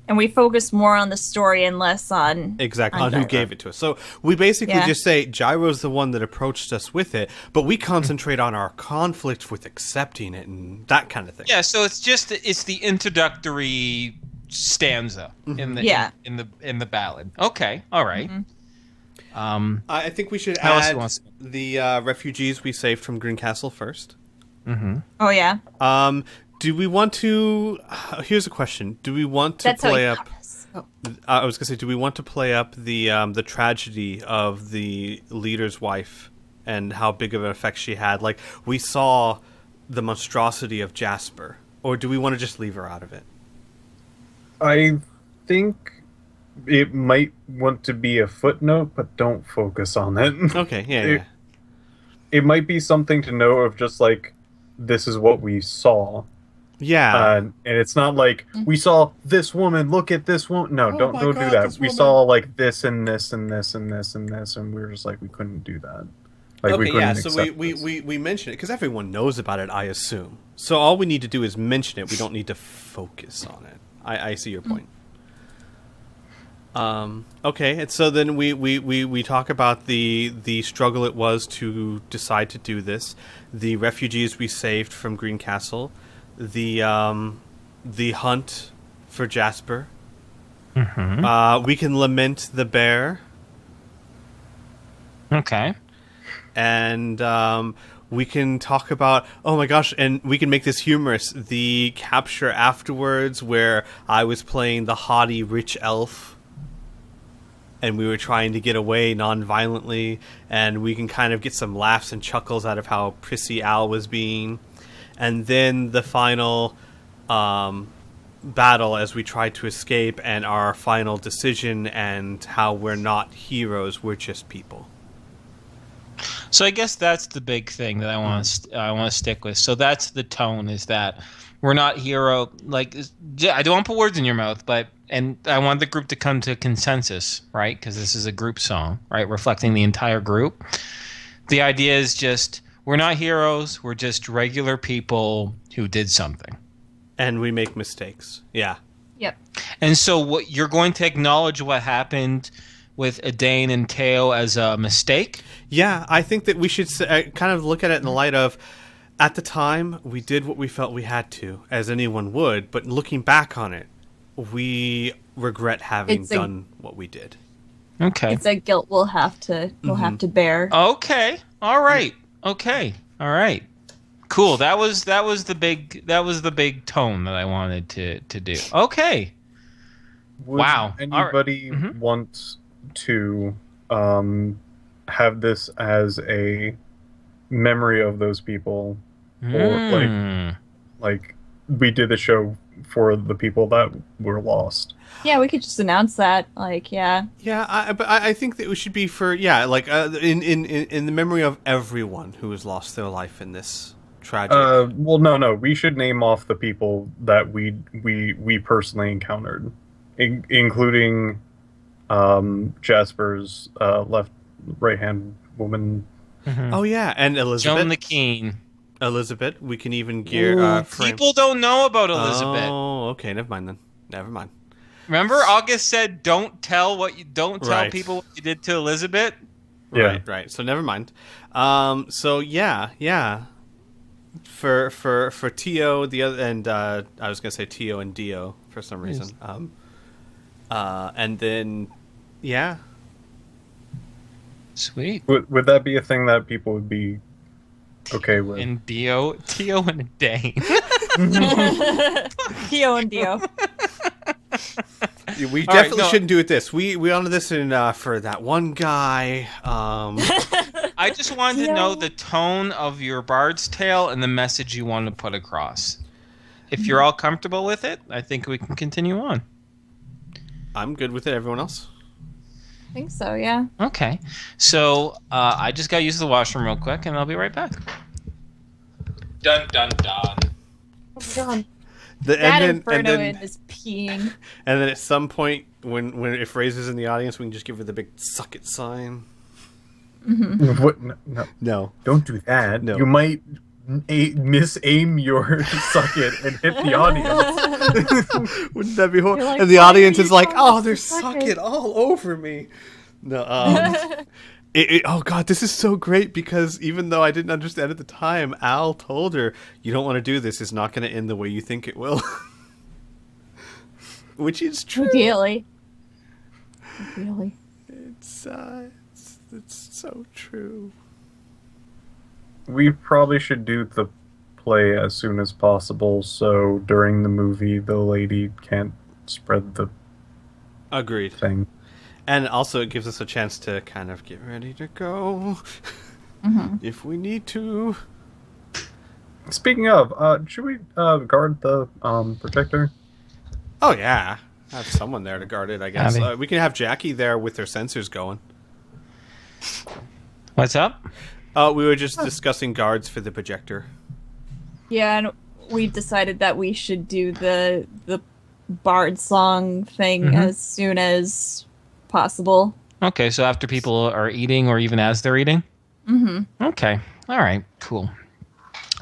and we focus more on the story and less on Exactly, on on who Gyro. gave it to us. So we basically Yeah. just say Gyro's the one that approached us with it, but we concentrate on our conflict with accepting it and that kind of thing. Yeah, so it's the introductory stanza in the Yeah. in the ballad. Okay, all right. I think we should How else add you want to- the refugees we saved from Green Castle first. Oh yeah, Do we want to... here's a question. Do we want to that's how play he up... got us. Oh. I was gonna say, do we want to play up the tragedy of the leader's wife and how big of an effect she had? Like, we saw the monstrosity of Jasper, or do we want to just leave her out of it? I think it might want to be a footnote, but don't focus on it. Okay, yeah, It, yeah. it might be something to know of just like, this is what we saw. Yeah. And it's not like, we saw this woman, look at this woman. No, Oh don't my do God, that. this We woman. saw like this and this and this and this and this, and we were just like, we couldn't do that. Like, we Okay, couldn't yeah, so accept we, this. we mention it because everyone knows about it, I assume. So all we need to do is mention it. We don't need to focus on it. I see your point. Okay, and so then we talk about the struggle it was to decide to do this, the refugees we saved from Greencastle, the hunt for Jasper. We can lament the bear. Okay. And we can talk about, oh my gosh, and we can make this humorous, the capture afterwards where I was playing the haughty rich elf and we were trying to get away non-violently, and we can kind of get some laughs and chuckles out of how prissy Al was being. And then the final battle as we try to escape, and our final decision, and how we're not heroes, we're just people. So I guess that's the big thing that I want to stick with. So that's the tone, is that we're not hero. Like, I don't want to put words in your mouth, and I want the group to come to a consensus, right? Because this is a group song, right, reflecting the entire group. The idea is just, we're not heroes. We're just regular people who did something. And we make mistakes. Yeah. Yep. And so what you're going to acknowledge what happened with Adain and Teo as a mistake? Yeah, I think that we should kind of look at it in the light of, at the time, we did what we felt we had to, as anyone would, but looking back on it, we regret having done what we did. Okay. It's a guilt we'll have to bear. Okay. All right. Okay. All right. Cool. That was the big tone that I wanted to do. Okay. Would Wow. anybody want to have this as a memory of those people, or like we did the show for the people that were lost? Yeah, we could just announce that. Like, yeah. Yeah, but I think that it should be for in the memory of everyone who has lost their life in this tragic. Well, no, we should name off the people that we personally encountered, including Jasper's right hand woman. Oh yeah, and Elizabeth. Joan the Keen. Elizabeth. We can even gear. People don't know about Elizabeth. Oh, okay. Never mind then. Never mind. Remember, August said, "Don't tell Right. people what you did to Elizabeth." Yeah. Right. So never mind. So yeah. For Tio, the other, and I was gonna say Tio and Dio for some reason. And then yeah. Sweet. Would that be a thing that people would be okay with? And Tio and Adain. Tio and Dio. We All definitely right, no. shouldn't do it this. We honor this in for that one guy. I just wanted to know the tone of your Bard's Tale and the message you want to put across. If you're all comfortable with it, I think we can continue on. I'm good with it. Everyone else? I think so, yeah. Okay. So I just got to use the washroom real quick, and I'll be right back. Dun, dun, dun. Oh my god. And Inferno then is peeing. and then at some point, when if Razor's in the audience, we can just give her the big suck it sign. What? No, don't do that. No. You might misaim your suck it and hit the audience. Wouldn't that be horrible? like, And the "Why audience are you is like, calling "Oh, us there's suck suck it?" it all over me." No. Oh god, this is so great because even though I didn't understand at the time, Al told her, "You don't want to do this. It's not going to end the way you think it will." Which is true. Ideally. It's so true. We probably should do the play as soon as possible, so during the movie the lady can't spread the Agreed. thing. And also it gives us a chance to kind of get ready to go if we need to. Speaking of, should we guard the protector? Oh yeah, Have someone there to guard it, I guess. Abby. We can have Jackie there with her sensors going. What's up? We were just discussing guards for the projector. Yeah, and we decided that we should do the bard song thing as soon as possible. Okay, so after people are eating or even as they're eating? Mm-hmm. Okay. All right, cool.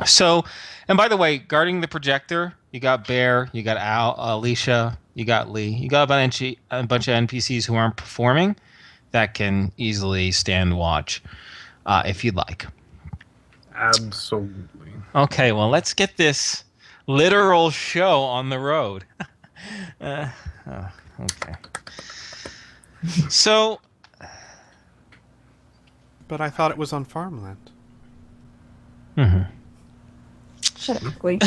So, and by the way, guarding the projector, you got Bear, you got Al, Alicia, you got Lee. You got a bunch of NPCs who aren't performing that can easily stand watch if you'd like. Absolutely. Okay, well, let's get this literal show on the road. Okay. So... But I thought it was on farmland. Shut up, Glee.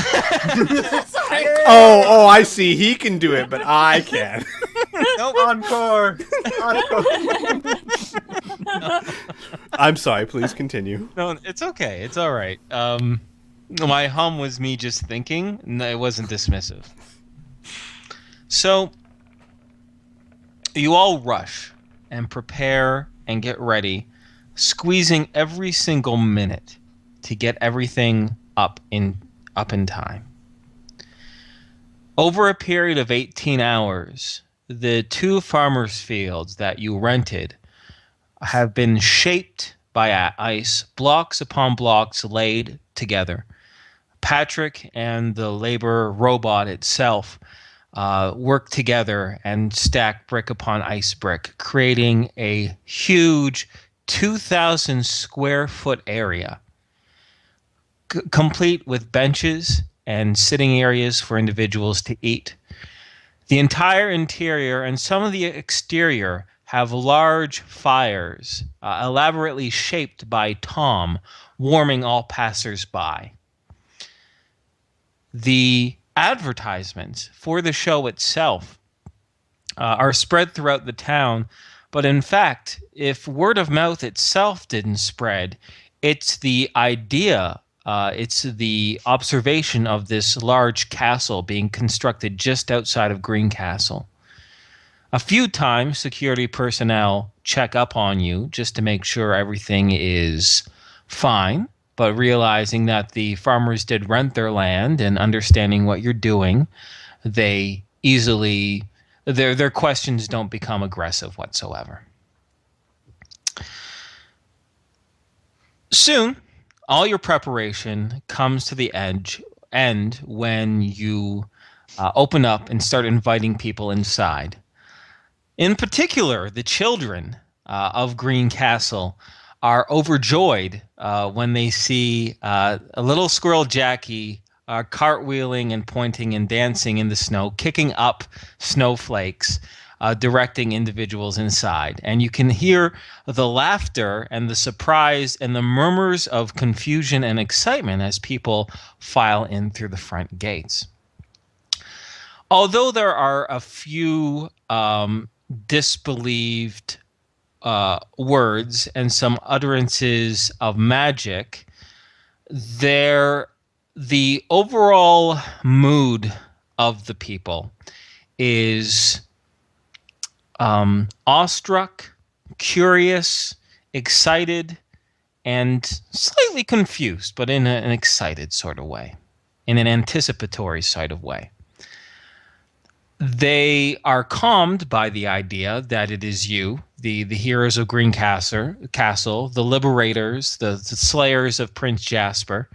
Oh, I see. He can do it, but I can't. Nope. Encore. I'm sorry. Please continue. No, it's okay. It's all right. My hum was me just thinking. No, it wasn't dismissive. So, you all rush and prepare and get ready, squeezing every single minute to get everything up in time. Over a period of 18 hours, the 2 farmers' fields that you rented have been shaped by ice, blocks upon blocks laid together. Patrick and the labor robot itself work together and stack brick upon ice brick, creating a huge 2,000 square foot area, complete with benches and sitting areas for individuals to eat. The entire interior and some of the exterior have large fires, elaborately shaped by Tom, warming all passers-by. The advertisements for the show itself are spread throughout the town, but in fact, if word of mouth itself didn't spread, it's the idea, it's the observation of this large castle being constructed just outside of Greencastle. A few times, security personnel check up on you just to make sure everything is fine, but realizing that the farmers did rent their land and understanding what you're doing, they easily, their questions don't become aggressive whatsoever. Soon, all your preparation comes to the end when you open up and start inviting people inside. In particular, the children of Greencastle are overjoyed when they see a little squirrel Jackie cartwheeling and pointing and dancing in the snow, kicking up snowflakes, directing individuals inside. And you can hear the laughter and the surprise and the murmurs of confusion and excitement as people file in through the front gates. Although there are a few disbelieved words and some utterances of magic, the overall mood of the people is awestruck, curious, excited, and slightly confused, but in an excited sort of way, in an anticipatory sort of way. They are calmed by the idea that it is you, the heroes of Greencastle, the liberators, the slayers of Prince Jasper,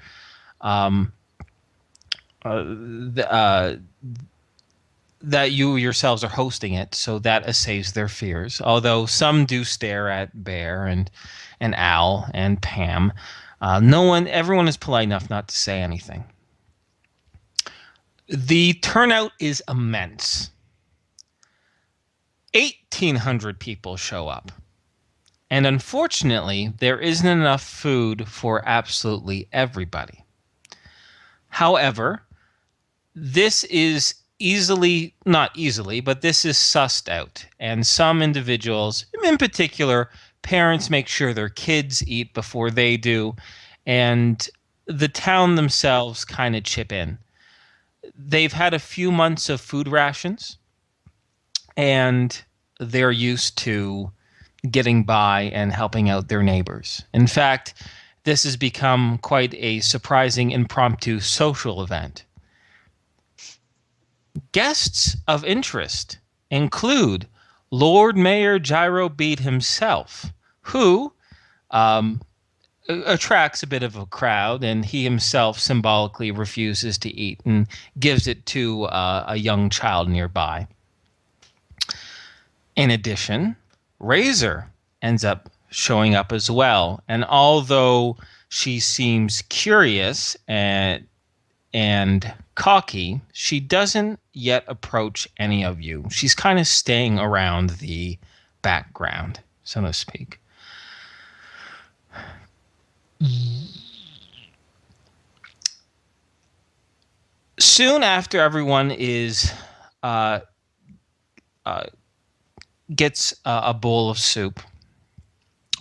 that you yourselves are hosting it, so that assuages their fears. Although some do stare at Bear and Al and Pam, everyone is polite enough not to say anything. The turnout is immense. 1,800 people show up. And unfortunately, there isn't enough food for absolutely everybody. However, this is not easily, but this is sussed out. And some individuals, in particular, parents make sure their kids eat before they do. And the town themselves kind of chip in. They've had a few months of food rations, and they're used to getting by and helping out their neighbors. In fact, this has become quite a surprising impromptu social event. Guests of interest include Lord Mayor Gyro Beat himself, who attracts a bit of a crowd, and he himself symbolically refuses to eat and gives it to a young child nearby. In addition, Razor ends up showing up as well, and although she seems curious and cocky, she doesn't yet approach any of you. She's kind of staying around the background, so to speak. Soon after everyone gets a bowl of soup,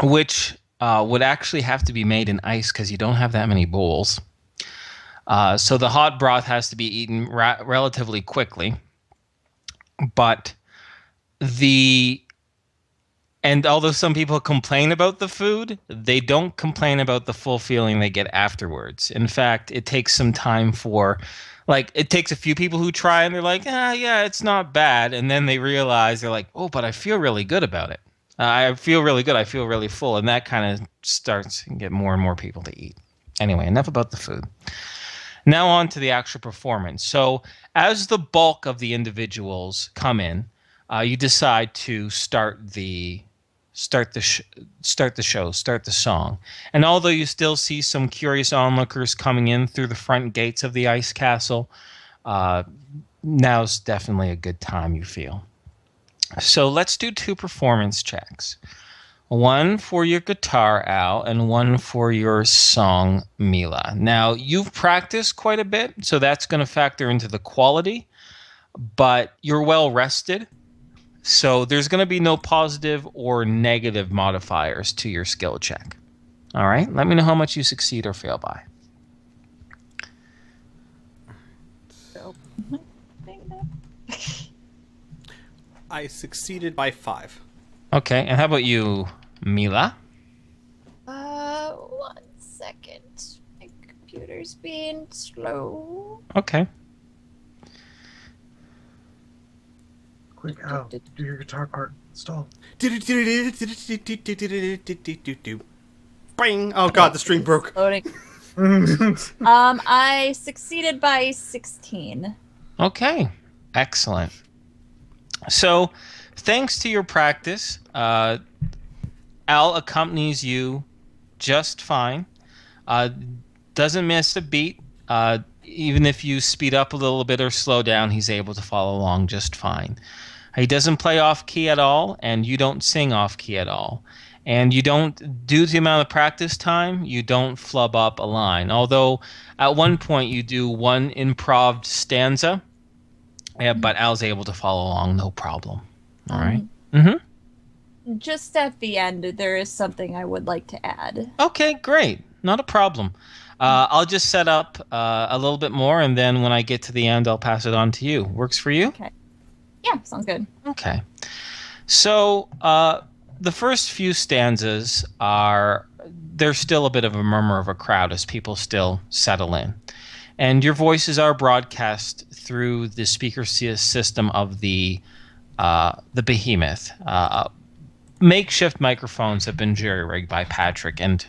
which would actually have to be made in ice because you don't have that many bowls. So the hot broth has to be eaten relatively quickly. But and although some people complain about the food, they don't complain about the full feeling they get afterwards. In fact, it takes some time it takes a few people who try and they're like, yeah, it's not bad. And then they realize, they're like, oh, but I feel really good about it. I feel really good. I feel really full. And that kind of starts to get more and more people to eat. Anyway, enough about the food. Now on to the actual performance. So as the bulk of the individuals come in, you decide to start the song. And although you still see some curious onlookers coming in through the front gates of the ice castle, now's definitely a good time, you feel. So let's do 2 performance checks. One for your guitar, Al, and one for your song, Mila. Now, you've practiced quite a bit, so that's going to factor into the quality, but you're well rested. So there's going to be no positive or negative modifiers to your skill check. All right? Let me know how much you succeed or fail by. I succeeded by 5. Okay, and how about you, Mila? 1 second. My computer's being slow. Okay. Quick, Al, do your guitar part. Stall. Bang! Oh god, the string broke. Loading. I succeeded by 16. Okay, excellent. So, thanks to your practice, Al accompanies you just fine. Doesn't miss a beat. Even if you speed up a little bit or slow down, he's able to follow along just fine. He doesn't play off key at all, and you don't sing off key at all. And you don't, due to the amount of practice time, you don't flub up a line. Although at one point you do one improv stanza, but Al's able to follow along, no problem. All right. Just at the end, there is something I would like to add. Okay, great. Not a problem. I'll just set up a little bit more, and then when I get to the end, I'll pass it on to you. Works for you? Okay. Yeah, sounds good. Okay. So the first few stanzas there's still a bit of a murmur of a crowd as people still settle in. And your voices are broadcast through the speaker system of the behemoth. Makeshift microphones have been jury-rigged by Patrick and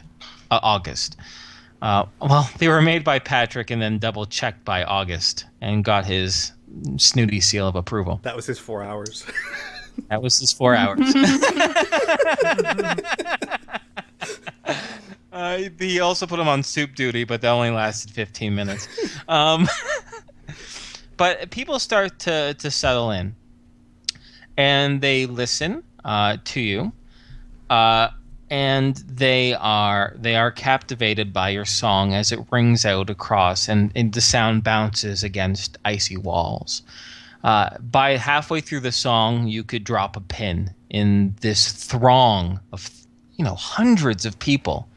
August. They were made by Patrick and then double-checked by August and got his snooty seal of approval. That was his 4 hours. That was his 4 hours. He also put him on soup duty, but that only lasted 15 minutes. But people start to settle in, and they listen to you, and they are captivated by your song as it rings out across, and the sound bounces against icy walls. By halfway through the song, you could drop a pin in this throng of hundreds of people,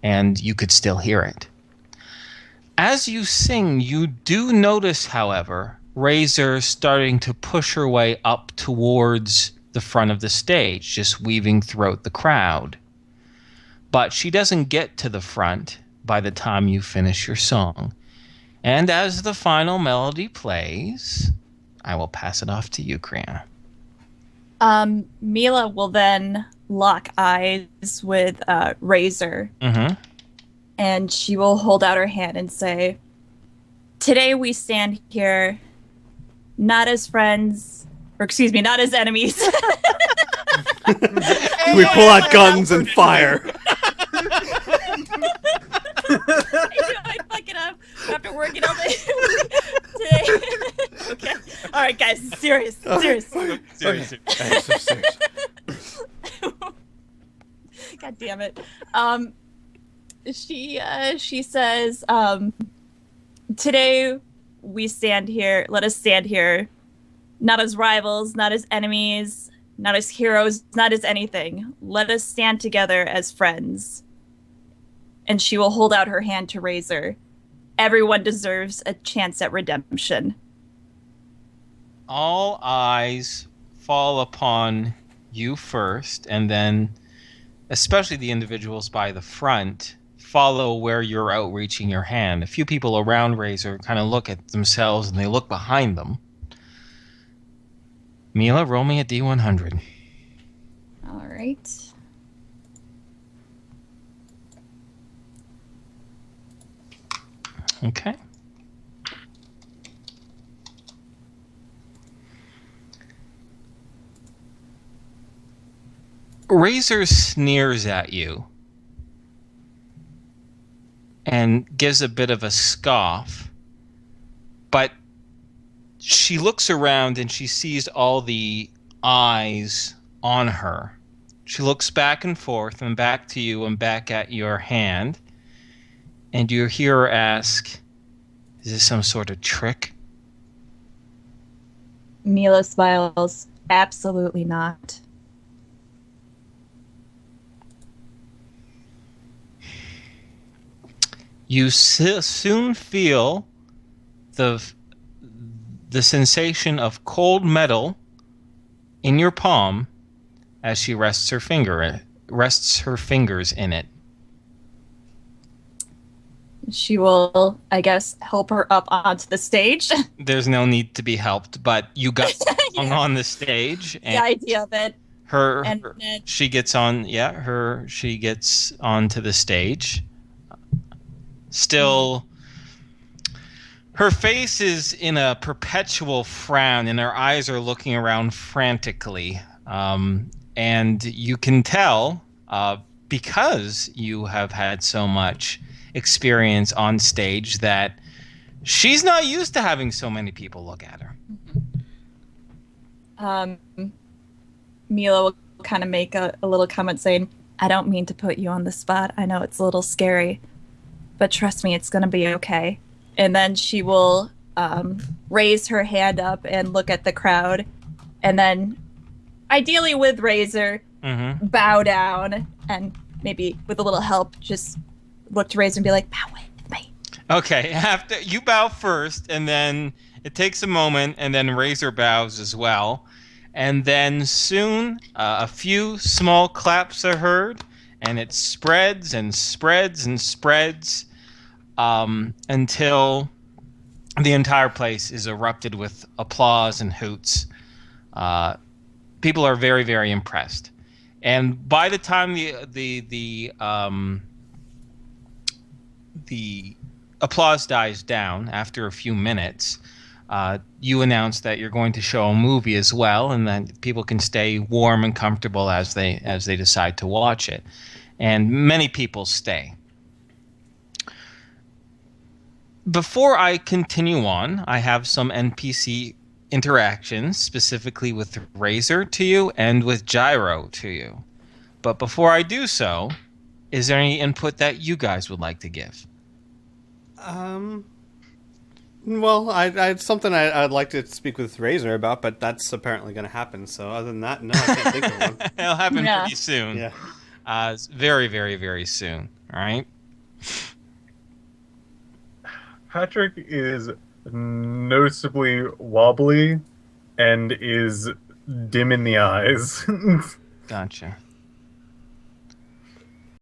and you could still hear it. As you sing, you do notice, however, Razor starting to push her way up towards the front of the stage, just weaving throughout the crowd. But she doesn't get to the front by the time you finish your song. And as the final melody plays, I will pass it off to you, Criana. Mila will then lock eyes with Razor. Mm-hmm. And she will hold out her hand and say, "Today we stand here, not as friends, or excuse me, not as enemies." We pull out guns and fire. I fuck it up after working all day today. Okay. All right, guys. Serious. Okay. Seriously. God damn it. She says, "Today we stand here. Let us stand here, not as rivals, not as enemies, not as heroes, not as anything. Let us stand together as friends." And she will hold out her hand to Razor. "Everyone deserves a chance at redemption." All eyes fall upon you first, and then, especially the individuals by the front, follow where you're outreaching your hand. A few people around Razor kind of look at themselves and they look behind them. Mila, roll me a D100. All right. Okay. Razor sneers at you and gives a bit of a scoff, but she looks around and she sees all the eyes on her. She looks back and forth and back to you and back at your hand, and you hear her ask, "Is this some sort of trick?" Mila smiles. "Absolutely not." You soon feel the sensation of cold metal in your palm as she rests her fingers in it. She will, I guess, help her up onto the stage. There's no need to be helped, but you got Yeah. on the stage, The and idea of it. she gets onto the stage. Still, her face is in a perpetual frown, and her eyes are looking around frantically. And you can tell, because you have had so much experience on stage, that she's not used to having so many people look at her. Mila will kind of make a little comment saying, "I don't mean to put you on the spot. I know it's a little scary, but trust me, it's going to be okay." And then she will raise her hand up and look at the crowd, and then, ideally with Razor, bow down, and maybe with a little help, just look to Razor and be like, "Bow with me." Okay, after you bow first, and then it takes a moment, and then Razor bows as well. And then soon, a few small claps are heard, and it spreads and spreads and spreads until the entire place is erupted with applause and hoots. People are very, very impressed. And by the time the applause dies down after a few minutes, you announce that you're going to show a movie as well, and that people can stay warm and comfortable as they decide to watch it. And many people stay. Before I continue on, I have some NPC interactions, specifically with Razor to you and with Gyro to you. But before I do so, is there any input that you guys would like to give? Well, it's something I'd like to speak with Razor about, but that's apparently going to happen. So other than that, no, I can't think of one. It'll happen pretty soon. Yeah. It's very, very, very soon. All right. Patrick is noticeably wobbly and is dim in the eyes. Gotcha.